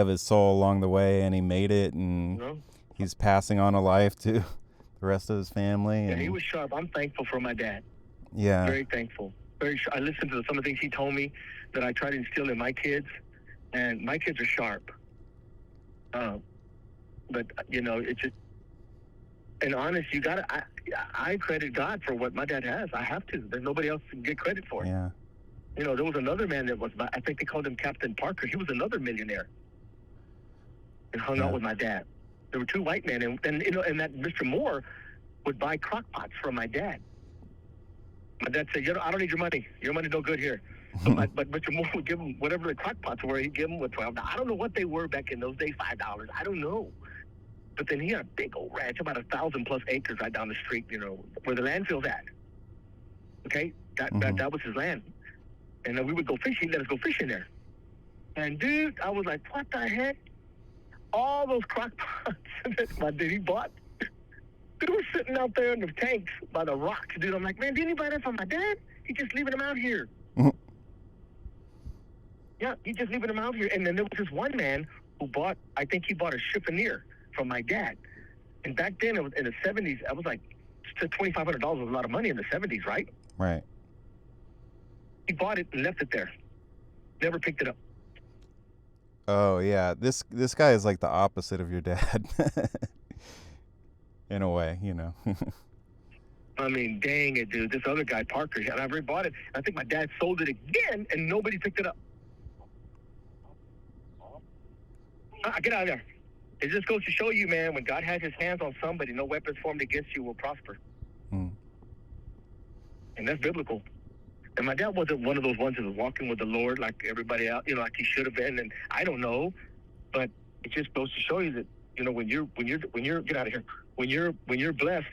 his soul along the way, and he made it, and he's passing on a life to the rest of his family. Yeah, and he was sharp. I'm thankful for my dad. Yeah. Very thankful. I listened to some of the things he told me that I try to instill in my kids, and my kids are sharp. But it's just, and honest, I credit God for what my dad has. I have to. There's nobody else to get credit for. Yeah. There was another man that was, I think they called him Captain Parker. He was another millionaire and hung out with my dad. There were two white men, and that Mr. Moore would buy crock pots from my dad. My dad said, I don't need your money. Your money's no good here. But Mr. Moore would give him whatever the crock pots were. He'd give him with $12. I don't know what they were back in those days, $5. I don't know. But then he had a big old ranch, about 1,000+ acres right down the street, where the landfill's at. Okay? That was his land. And then we would go fishing. He'd let us go fishing there. And, dude, I was like, what the heck? All those crock pots that my daddy bought, they were sitting out there in the tanks by the rocks, dude. I'm like, man, did anybody that from my dad? He's just leaving them out here. Yeah, he's just leaving them out here. And then there was this one man who I think he bought a chiffonier from my dad. And back then, it was in the 70s, I was like, $2,500 was a lot of money in the 70s, right? Right. He bought it and left it there. Never picked it up. Oh, yeah. This guy is like the opposite of your dad. In a way, I mean, dang it, dude. This other guy, Parker, and I rebought it. I think my dad sold it again, and nobody picked it up. Get out of there. It just goes to show you, man, when God has his hands on somebody, no weapons formed against you will prosper. And that's biblical. And my dad wasn't one of those ones that was walking with the Lord like everybody else, like he should have been. And I don't know, but it just goes to show you that, when you're get out of here. When you're blessed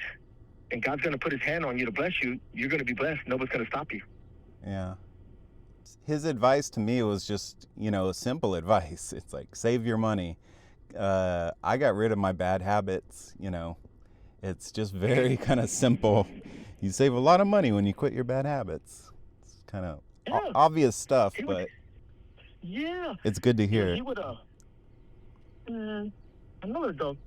and God's going to put his hand on you to bless you, you're going to be blessed. Nobody's going to stop you. Yeah. His advice to me was just, simple advice. It's like, save your money. I got rid of my bad habits, It's just very kind of simple. You save a lot of money when you quit your bad habits. It's kind of obvious stuff, but it's good to hear. He would, another dog.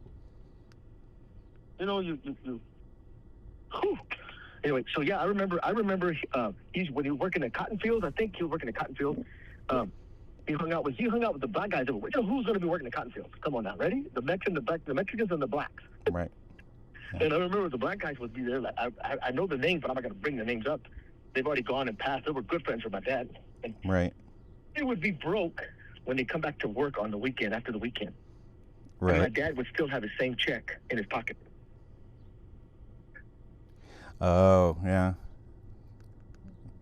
Anyway, so yeah, I remember. When he was working at cotton fields. I think he was working at cotton fields. He hung out with the black guys. Who's going to be working at cotton fields? Come on now, ready? The Mexicans and the blacks. Right. And I remember the black guys would be there. Like, I know the names, but I'm not going to bring the names up. They've already gone and passed. They were good friends with my dad. And right. They would be broke when they come back to work on the weekend, after the weekend. Right. And my dad would still have his same check in his pocket. Oh, yeah.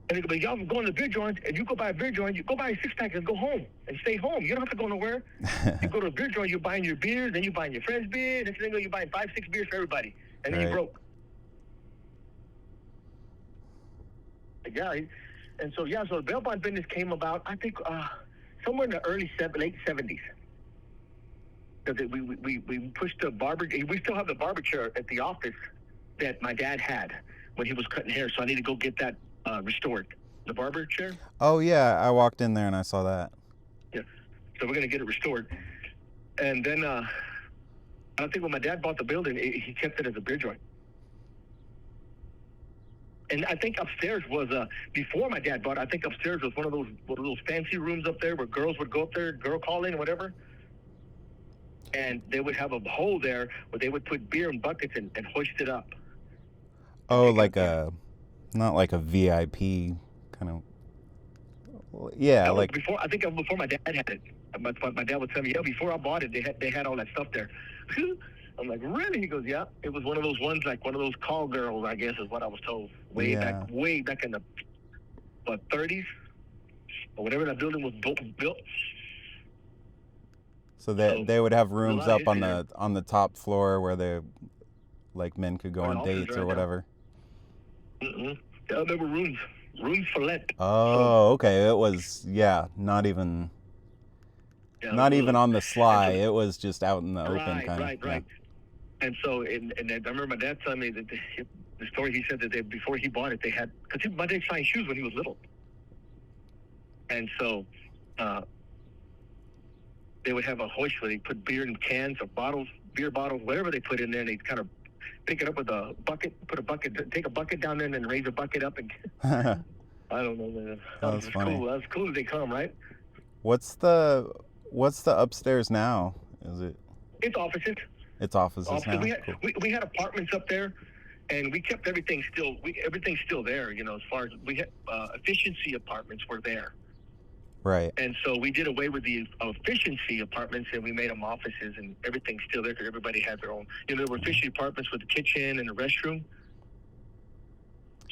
And he'd be, y'all go in the beer joint, and you go buy a beer joint, you go buy a six-pack and go home and stay home. You don't have to go nowhere. You go to a beer joint, you're buying your beer, then you're buying your friend's beer, next thing you know, you're buying 5-6 beers for everybody. And then you broke. And so the bail bond business came about, I think, somewhere in the late 70s. Because we pushed the barber. We still have the barber chair at the office that my dad had when he was cutting hair. So I need to go get that restored. The barber chair. Oh yeah, I walked in there and I saw that. Yeah. So we're gonna get it restored. And then I think when my dad bought the building, he kept it as a beer joint. And I think upstairs was before my dad bought it. I think upstairs was one of those fancy rooms up there where girls would go up there, girl calling or whatever. And they would have a hole there where they would put beer in buckets and hoist it up. Oh, not like a VIP kind of. Yeah, like before. I think before my dad had it. My dad would tell me, before I bought it, they had all that stuff there. I'm like, really? He goes, yeah. It was one of those ones, like one of those call girls, I guess, is what I was told. Way back in the 30s or whatever that building was built. So they would have rooms up on the top floor where men could go on dates or whatever. Yeah, there were rooms for let. Oh, okay. It was not even on the sly. It was just out in the open kind of. Right. And so, and I remember my dad telling me that the story. He said that before he bought it, they had, because my dad signed shoes when he was little, and so they would have a hoist where they put beer in cans or bottles, beer bottles, whatever they put in there, and they kind of pick it up with a bucket, take a bucket down there, and then raise a bucket up, and I don't know, man. That was funny. Cool. That's cool as they come, right? What's the upstairs now? Is it? It's offices. It's offices now. We had apartments up there, and we kept everything still. Everything's still there. As far as we had efficiency apartments were there. Right. And so we did away with the efficiency apartments, and we made them offices, and everything's still there because everybody had their own. There were efficiency apartments with the kitchen and the restroom.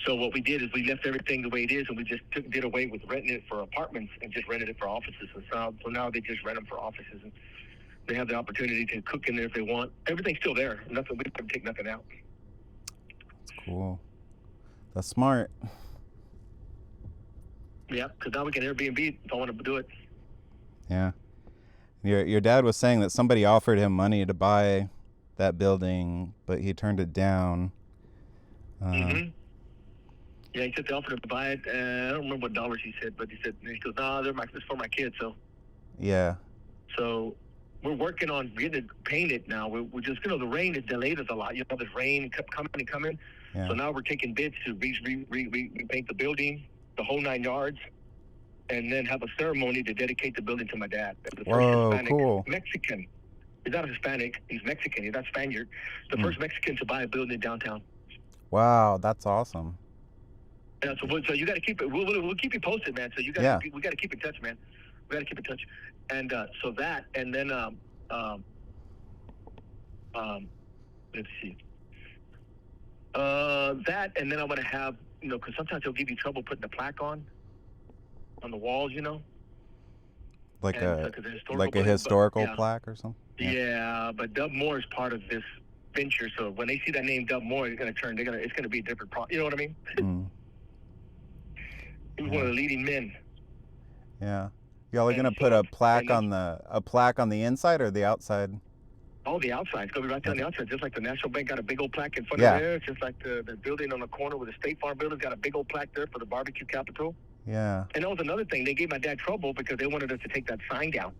So what we did is we left everything the way it is, and we just did away with renting it for apartments and just rented it for offices. And so now they just rent them for offices, and they have the opportunity to cook in there if they want. Everything's still there. Nothing. We didn't take nothing out. That's cool. That's smart. Yeah, because now we can Airbnb if I want to do it. Yeah. Your dad was saying that somebody offered him money to buy that building, but he turned it down. Yeah, he said they offered him to buy it. I don't remember what dollars he said, but he goes, "No, it's for my kids." So. Yeah. So we're working on getting it painted now. We're just, the rain has delayed us a lot. This rain kept coming. Yeah. So now we're taking bids to repaint the building, the whole 9 yards, and then have a ceremony to dedicate the building to my dad. The first Hispanic, cool. Mexican. He's not Hispanic. He's Mexican. He's not Spaniard. The first Mexican to buy a building downtown. Wow, that's awesome. Yeah, so you got to keep it. We'll keep you posted, man. So we got to keep in touch, man. We got to keep in touch. And so that, and then let's see. That, and then I'm gonna have, because sometimes they'll give you trouble putting the plaque on the walls, Like a historical plaque or something. Yeah, but Dub Moore is part of this venture, so when they see that name Dub Moore, it's gonna be a different problem. You know what I mean? He was one of the leading men. Yeah. Y'all are gonna put a plaque on the inside or the outside? Oh, the outside. It's gonna be right there on the outside, just like the National Bank got a big old plaque in front of there. Just like the building on the corner with the State Farm building's got a big old plaque there for the barbecue capital. Yeah. And that was another thing. They gave my dad trouble because they wanted us to take that sign down.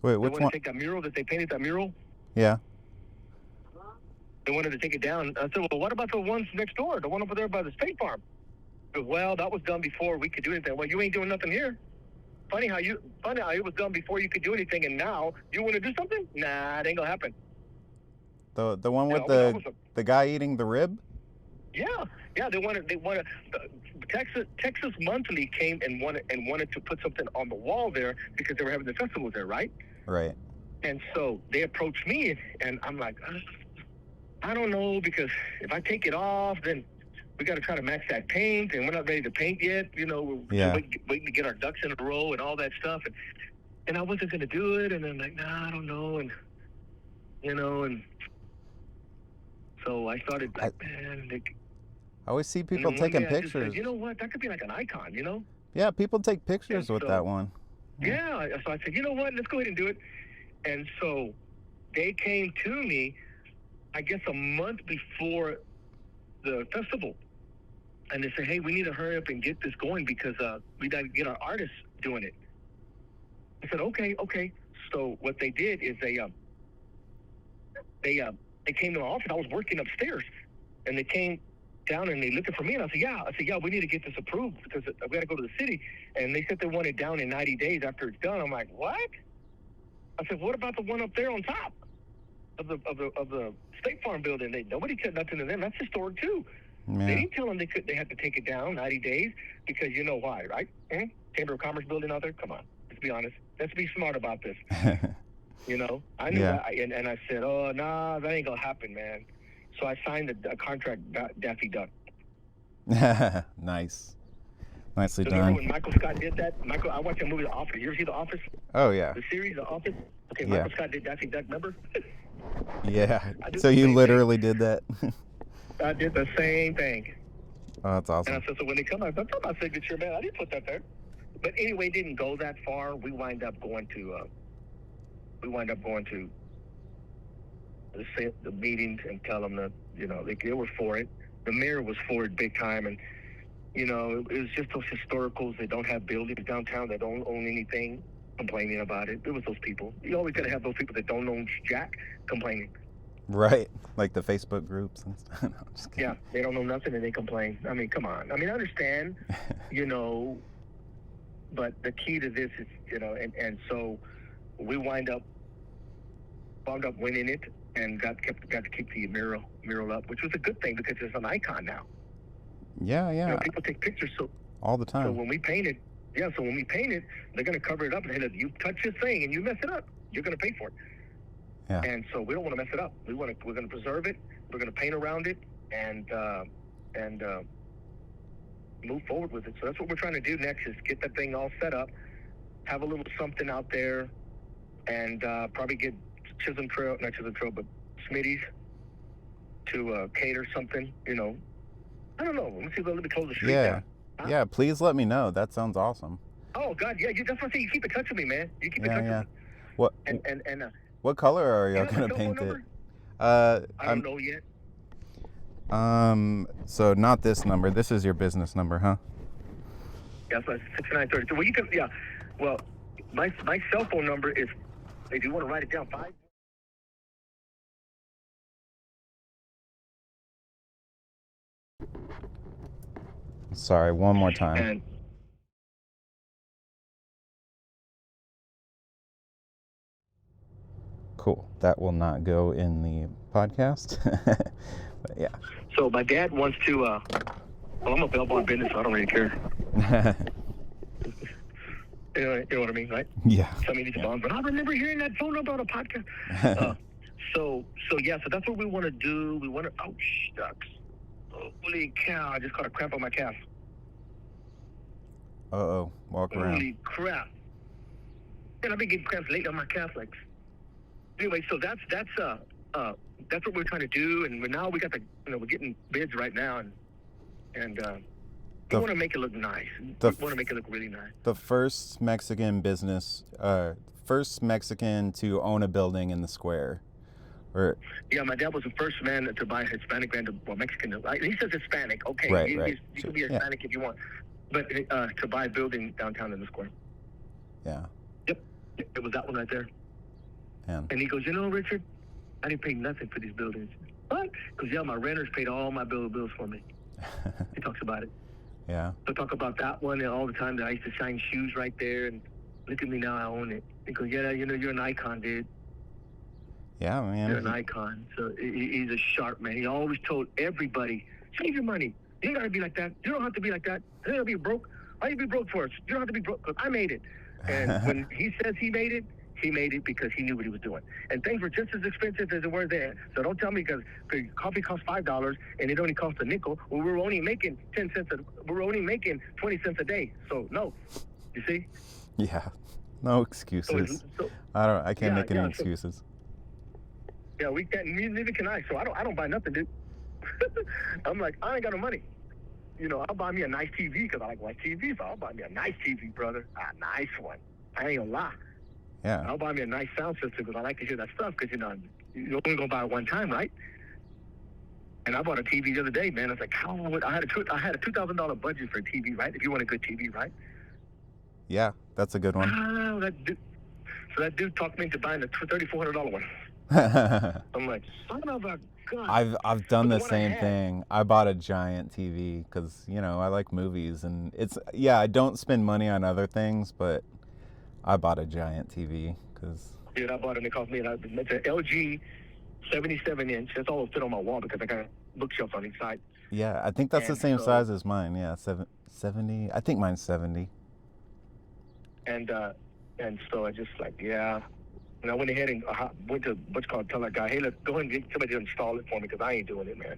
Wait, which one? They wanted to take that mural that they painted. That mural. Yeah. They wanted to take it down. I said, well, what about the ones next door? The one over there by the State Farm. He goes, well, that was done before we could do anything. Well, you ain't doing nothing here. Funny how it was done before you could do anything, and now you want to do something? Nah, it ain't gonna happen. The one with the guy eating the rib? Yeah. They wanted. Texas Monthly came and wanted to put something on the wall there because they were having the festival there, right? Right. And so they approached me, and I'm like, I don't know, because if I take it off, then we got to try to match that paint, and we're not ready to paint yet. We're waiting to get our ducks in a row and all that stuff. And I wasn't going to do it, and I'm like, nah, I don't know. And, and so I started, I always see people taking pictures. Said, you know what? That could be like an icon, Yeah, people take pictures with that one. Yeah. So I said, you know what? Let's go ahead and do it. And so they came to me, I guess, a month before the festival. And they said, hey, we need to hurry up and get this going because we got to get our artists doing it. I said, okay. So what they did is they came to my office. I was working upstairs, and they came down and they looking for me. And I said, yeah, we need to get this approved because we got to go to the city. And they said they want it down in 90 days after it's done. I'm like, what? I said, what about the one up there on top of the State Farm building? Nobody said nothing to them. That's historic too. Yeah. They didn't tell them they had to take it down 90 days because you know why, right? Chamber of Commerce building out there? Come on, let's be honest. Let's be smart about this. I knew that, and I said, oh, nah, that ain't gonna happen, man. So I signed a contract, Daffy Duck. Nice. Nicely done. Remember when Michael Scott did that? I watched that movie, The Office. You ever see The Office? Oh, yeah. The series, The Office? Okay, Michael Scott did Daffy Duck, remember? Yeah. So you literally did that? I did the same thing. Oh, that's awesome. And I said, so when they come out, that's not my signature, man. I didn't put that there. But anyway, it didn't go that far. We wind up going to the meetings and tell them that, they were for it. The mayor was for it big time. And, it was just those historicals that don't have buildings downtown, that don't own anything, complaining about it. It was those people. You always got to have those people that don't own jack complaining. Right. Like the Facebook groups and stuff. No, I'm just kidding. Yeah, they don't know nothing and they complain. I mean, come on. I mean, I understand, but the key to this is, and so we wind up wound up winning it and got to keep the mural up, which was a good thing because it's an icon now. Yeah, yeah. You know, people take pictures all the time. So when we paint it, they're gonna cover it up and hey, look, you touch this thing and you mess it up, you're gonna pay for it. Yeah. And so we don't want to mess it up. We're gonna preserve it. We're gonna paint around it and move forward with it. So that's what we're trying to do next is get that thing all set up, have a little something out there, and probably get not Chisholm Trail, but Smitty's to cater something. You know, I don't know. Let me see. Let me close the street down. Huh? Yeah. Please let me know. That sounds awesome. Oh God, yeah. That's what I say. You keep in touch with me, man. You keep in touch with me. What? What color are y'all gonna paint it? I don't know yet. So not this number. This is your business number, huh? Yeah, so it's 6932. Well, you can. Yeah. Well, my cell phone number is. If you want to write it down, 5. Sorry, one more time. And cool. That will not go in the podcast. But yeah. So my dad wants to. Well, I'm a bail bond business, so I don't really care. You know what I mean, right? Yeah. Tell me these bonds, but I remember hearing that phone number on a podcast. So that's what we want to do. We want to. Oh shucks! Holy cow! I just caught a cramp on my calf. Walk around. Holy crap! And I've been getting cramps lately on my calf legs. Anyway, so that's what we're trying to do, and we're getting bids right now, and we want to make it look nice. We want to make it look really nice. The first Mexican to own a building in the square. Yeah, my dad was the first man to buy Hispanic Mexican. He says Hispanic. Okay, right. You can be Hispanic if you want, but to buy a building downtown in the square. Yeah. Yep, it was that one right there. Man. And he goes, Richard, I didn't pay nothing for these buildings. What? Because my renters paid all my bills for me. He talks about it. Yeah. He'll talk about that one all the time. That I used to shine shoes right there, and look at me now, I own it. He goes, yeah, you're an icon, dude. Yeah, man. You're an icon. So he's a sharp man. He always told everybody, save your money. You ain't got to be like that. You don't have to be like that. You don't have to be broke. Why you be broke for us? You don't have to be broke because I made it. And when he says he made it because he knew what he was doing. And things were just as expensive as they were there. So don't tell me because coffee costs $5 and it only costs a nickel. Well, we're only making 10 cents. We're only making 20 cents a day. So no, you see? Yeah, no excuses. I can't make any excuses. Yeah, we can't. Neither can I. So I don't buy nothing, dude. I'm like, I ain't got no money. I'll buy me a nice TV because I like watch TV. So I'll buy me a nice TV, brother. A nice one. I ain't gonna lie. Yeah. I'll buy me a nice sound system because I like to hear that stuff because, you're only going to buy it one time, right? And I bought a TV the other day, man. It's like, I had a $2,000 budget for a TV, right? If you want a good TV, right? Yeah, that's a good one. That dude talked me into buying a $3,400 one. I'm like, son of a gun. I've done the same thing. I bought a giant TV because, I like movies. And I don't spend money on other things, but I bought a giant TV because. Dude, I bought it and it cost me. It's an LG 77-inch. That's all that fit on my wall because I got bookshelves on each side. Yeah, I think that's the same size as mine. Yeah, 70. I think mine's 70. And so I just and I went ahead and went to tell that guy, hey, let's go ahead and get somebody to install it for me because I ain't doing it, man.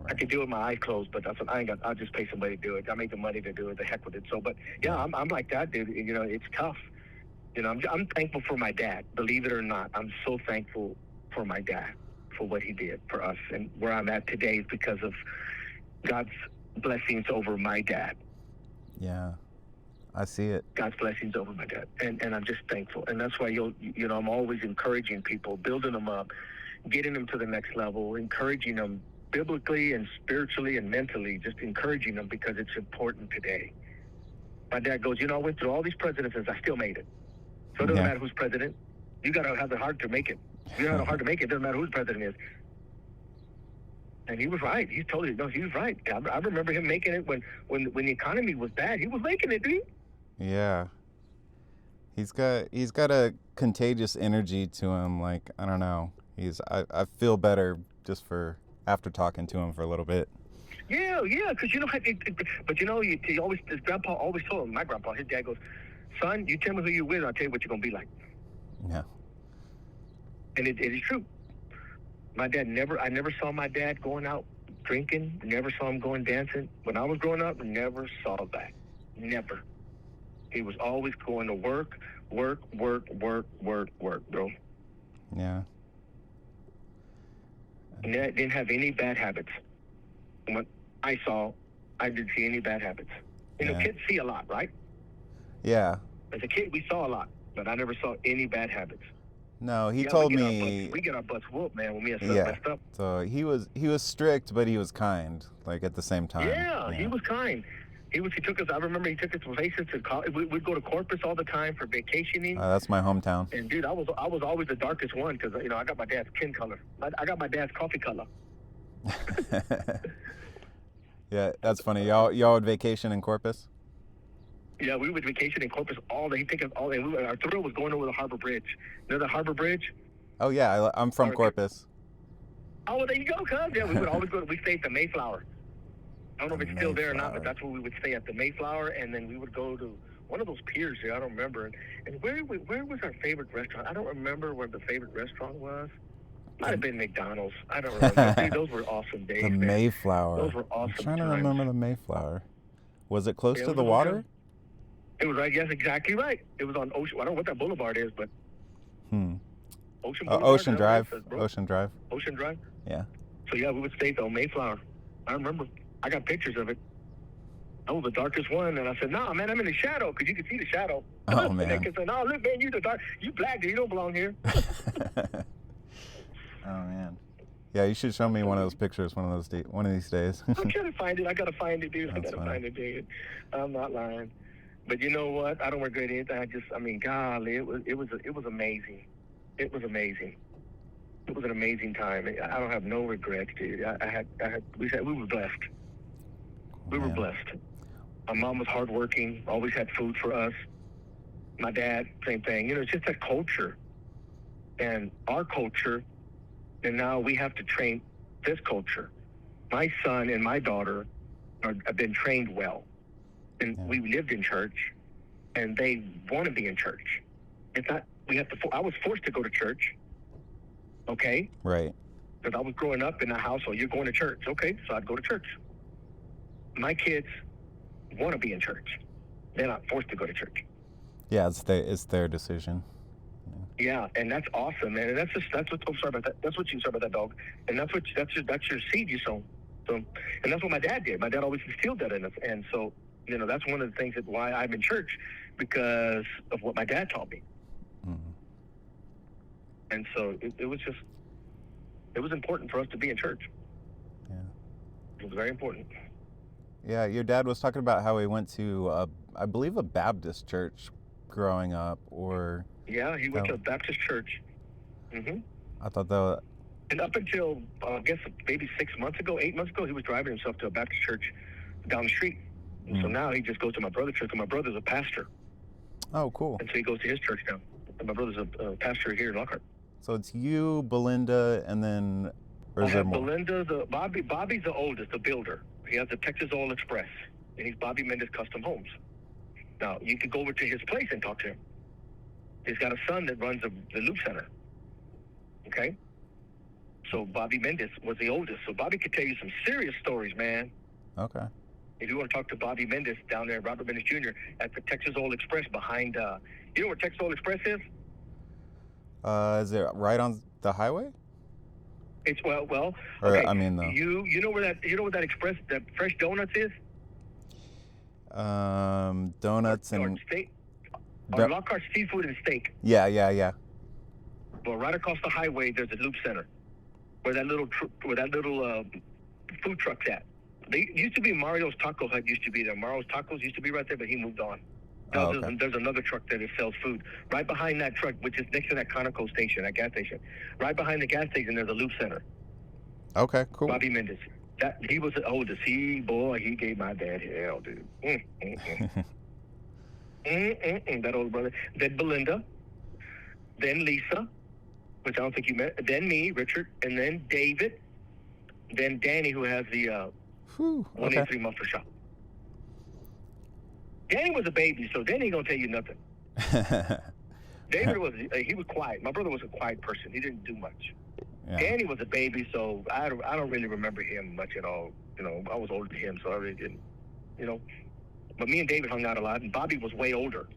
Right. I can do it with my eyes closed, but that's what I ain't got. I'll just pay somebody to do it. I make the money to do it. The heck with it. So, but yeah, I'm like that, dude. It's tough. I'm thankful for my dad. Believe it or not, I'm so thankful for my dad for what he did for us and where I'm at today is because of God's blessings over my dad. Yeah, I see it. God's blessings over my dad, and I'm just thankful. And that's why I'm always encouraging people, building them up, getting them to the next level, encouraging them biblically and spiritually and mentally, just encouraging them because it's important today. My dad goes, I went through all these presidents and I still made it. So it doesn't matter who's president. You got to have the heart to make it. If you don't have the heart to make it, it doesn't matter who the president is. And he was right. He was right. I remember him making it when the economy was bad. He was making it, dude. Yeah. He's got a contagious energy to him. Like, I don't know. I feel better just after talking to him for a little bit. Yeah, because but he always, his grandpa always told him, my grandpa, his dad goes, son, you tell me who you're with, I'll tell you what you're going to be like. Yeah. And it is true. I never saw my dad going out drinking, never saw him going dancing. When I was growing up, never saw that. Never. He was always going to work, bro. Yeah. And didn't have any bad habits. And what I saw, I didn't see any bad habits. Kids see a lot, right? Yeah. As a kid, we saw a lot, but I never saw any bad habits. No, he told me we get our butts whooped, man, when we have stuff messed up. So he was strict, but he was kind, like at the same time. Yeah, he was kind. He took us. I remember he took us places to college. We'd go to Corpus all the time for vacationing. That's my hometown. And dude, I was always the darkest one because I got my dad's skin color. I got my dad's coffee color. Yeah, that's funny. Y'all would vacation in Corpus? Yeah, we would vacation in Corpus all day. He'd take us all day. Our thrill was going over the Harbor Bridge. You know the Harbor Bridge? Oh yeah, I'm from Corpus. Oh, there you go, cuz. Yeah, we would always go. We stayed at the Mayflower. I don't know if it's still there or not, but that's where we would stay, at the Mayflower, and then we would go to one of those piers here. I don't remember. And where was our favorite restaurant? I don't remember where the favorite restaurant was. Might have been McDonald's. I don't remember. Dude, those were awesome days. The Mayflower. Those were awesome. I'm trying to remember the Mayflower. Was it close to it the water? It was right. Yes, exactly right. It was on Ocean. I don't know what that boulevard is, but. Ocean Boulevard, Ocean Drive. Ocean Drive. Ocean Drive. Yeah. So yeah, we would stay at the Mayflower. I remember. I got pictures of it. I was the darkest one, and I said, "Nah, man, I'm in the shadow because you can see the shadow." Oh man. And they said, "No, look, man, you the dark. You black, dude. You don't belong here." Oh man. Yeah, you should show me one of those pictures one of these days. I'm trying to find it. I gotta find it, dude. Find it, dude. I'm not lying. But you know what? I don't regret anything. Golly, it was amazing. It was amazing. It was an amazing time. I don't have no regrets, dude. We were blessed. We were blessed. My mom was hardworking, always had food for us. My dad, same thing. It's just that culture. And our culture, and now we have to train this culture. My son and my daughter have been trained well. And we lived in church, and they want to be in church. It's not, I was forced to go to church, okay? Right. Because I was growing up in a household. You're going to church. Okay, so I'd go to church. My kids want to be in church. They're not forced to go to church. Yeah, it's their decision. Yeah, and that's awesome, man. And sorry about that. Sorry about that, dog. And that's your seed you sow. So, and that's what my dad did. My dad always instilled that in us. And so, that's one of the things why I'm in church, because of what my dad taught me. Mm-hmm. And so it was important for us to be in church. Yeah. It was very important. Yeah, your dad was talking about how he went to, I believe, a Baptist church growing up, or... Yeah, he went to a Baptist church. Mm-hmm. I thought that... And up until, I guess, maybe 8 months ago, he was driving himself to a Baptist church down the street. So now he just goes to my brother's church, and my brother's a pastor. Oh, cool. And so he goes to his church now. And my brother's a pastor here in Lockhart. So it's you, Belinda, and then... Or is there more? Belinda, Bobby's the oldest, the builder. He has the Texas Oil Express, and he's Bobby Mendez Custom Homes. Now, you could go over to his place and talk to him. He's got a son that runs the Loop Center. Okay? So Bobby Mendez was the oldest. So Bobby could tell you some serious stories, man. Okay. If you want to talk to Bobby Mendez down there, Robert Mendez Jr., at the Texas Oil Express behind, you know where Texas Oil Express is? Is it right on the highway? It's well. Or, okay. I mean, you know where that express, that Fresh Donuts is? Donuts and steak. Or Lockhart Seafood and Steak. Yeah. Well, right across the highway, there's a Loop Center, where that little food truck's at. They used to be Mario's Taco Hut. Used to be there. Mario's Tacos used to be right there, but he moved on. Now there's another truck there that sells food. Right behind that truck, which is next to that Conoco station, that gas station. Right behind the gas station, there's a Loop Center. Okay, cool. Bobby Mendez. He was the oldest. He gave my dad hell, dude. That old brother. Then Belinda. then Lisa, which I don't think you met, then me, Richard, and then David, then Danny, who has the 183 Muffler Shop. Danny was a baby, so Danny ain't gonna tell you nothing. David was quiet. My brother was a quiet person. He didn't do much. Yeah. Danny was a baby, so I don't really remember him much at all. You know, I was older than him, so I really didn't. You know, but me and David hung out a lot, and Bobby was way older,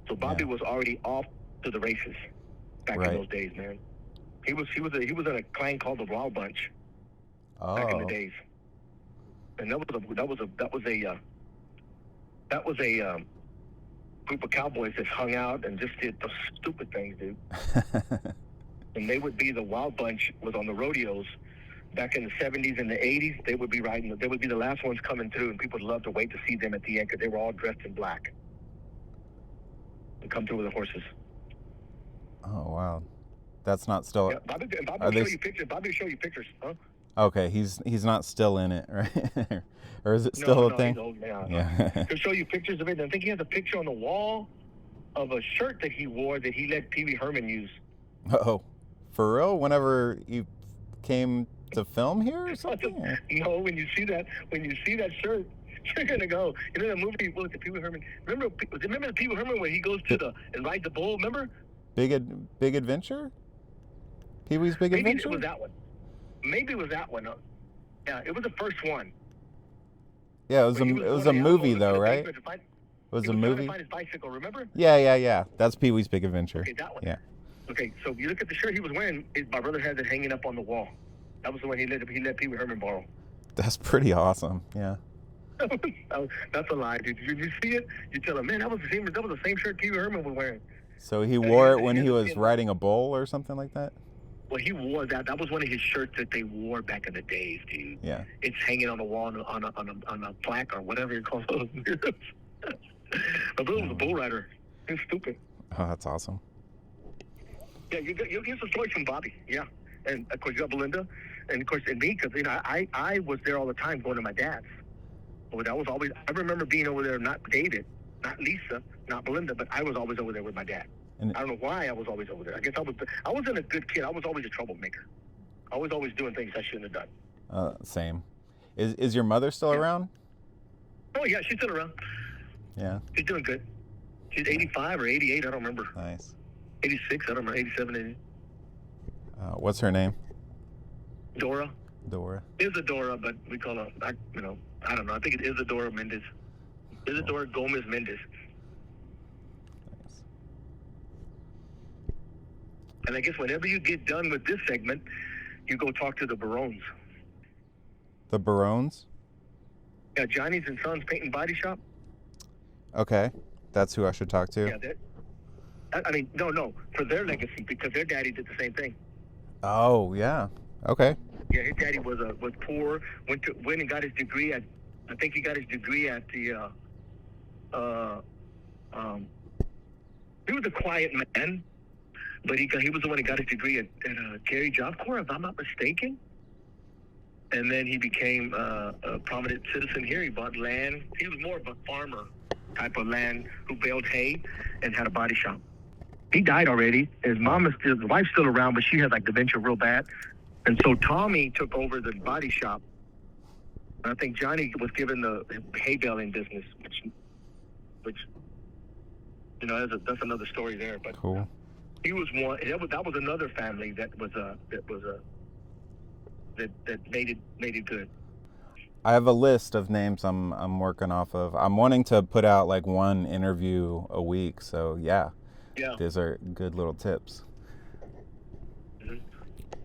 so Bobby was already off to the races back in those days, man. He was in a clan called the Wild Bunch back in the days, and that was a group of cowboys that hung out and just did those stupid things, dude. And they would be the Wild Bunch, was on the rodeos back in the 70s and the 80s. They would be riding. They would be the last ones coming through, and people would love to wait to see them at the end because they were all dressed in black and come through with the horses. Oh wow, that's not still. Yeah, Bobby will show you pictures. Bobby will show you pictures, huh? Okay, he's not still in it, right? Or is it still a thing? He's old now. Yeah. He'll show you pictures of it. I think he has a picture on the wall of a shirt that he wore that he let Pee Wee Herman use. Oh, for real? Whenever you came to film here or something? Or? No, when you see that shirt, you're gonna go. You know that movie with the Pee Wee Herman? Remember the Pee Wee Herman where he goes to and rides the bull? Remember? Big Adventure? Pee Wee's Big Adventure? Maybe it was that one. Maybe it was that one. Yeah, it was the first one. Yeah, it was a movie though, right? It was a movie. Trying to find his bicycle, remember? Yeah. That's Pee Wee's Big Adventure. Okay, that one. Yeah. Okay, so you look at the shirt he was wearing. My brother had it hanging up on the wall. That was the one he let Pee Wee Herman borrow. That's pretty awesome. Yeah. That's a lie, dude. When you see it, you tell him, man, that was the same shirt Pee Wee Herman was wearing. So he wore it when he was riding a bull or something like that? Well, he wore that. That was one of his shirts that they wore back in the days, dude. Yeah. It's hanging on the wall on a plaque or whatever you call those. My brother was a bull rider. He was stupid. Oh, that's awesome. Yeah, you'll get some stories from Bobby. Yeah, and of course you got Belinda, and of course and me, because I was there all the time going to my dad's. But I remember being over there, not David, not Lisa, not Belinda, but I was always over there with my dad. And I don't know why I was always over there. I guess I wasn't a good kid. I was always a troublemaker. I was always doing things I shouldn't have done. Same. Is your mother still around? Oh yeah, she's still around. Yeah. She's doing good. She's 85 or 88. I don't remember. Nice. 86. I don't remember. 87. 80. What's her name? Dora. Isadora, but we call her. I don't know. I think it's Isadora Mendez. Isadora Gomez Mendez. Nice. And I guess whenever you get done with this segment, you go talk to the Barones. The Barones? Yeah, Johnny's and Sons Paint and Body Shop. Okay, that's who I should talk to. Yeah, no, for their legacy, because their daddy did the same thing. Oh yeah. Okay. Yeah, his daddy was poor. Went and got his degree at. I think he got his degree at the. He was a quiet man, but he was the one that got his degree at Gary Job Corps, if I'm not mistaken. And then he became a prominent citizen here. He bought land. He was more of a farmer type of land who baled hay and had a body shop. He died already. His wife's still around, but she had like dementia real bad. And so Tommy took over the body shop. And I think Johnny was given the hay baling business, which that's another story there. But cool. He was one. That was another family that made it good. I have a list of names I'm working off of. I'm wanting to put out like one interview a week. So yeah. These are good little tips. Mm-hmm.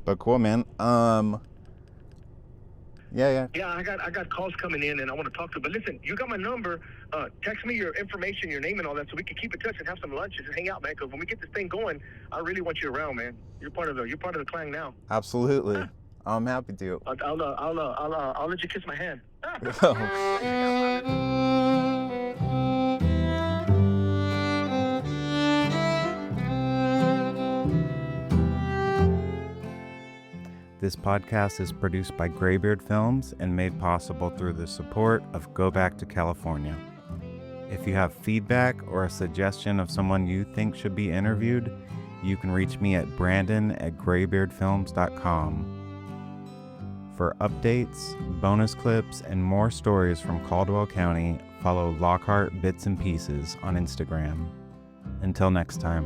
But cool, man. Yeah. Yeah, I got calls coming in, and I want to talk to. But listen, you got my number. Text me your information, your name, and all that, so we can keep in touch and have some lunch and hang out, man. Because when we get this thing going, I really want you around, man. You're part of the clan now. Absolutely, I'm happy to. I'll let you kiss my hand. This podcast is produced by Graybeard Films and made possible through the support of Go Back to California. If you have feedback or a suggestion of someone you think should be interviewed, You can reach me at brandon@graybeardfilms.com. For updates, bonus clips, and more stories from Caldwell County, follow Lockhart Bits and Pieces on Instagram. Until next time.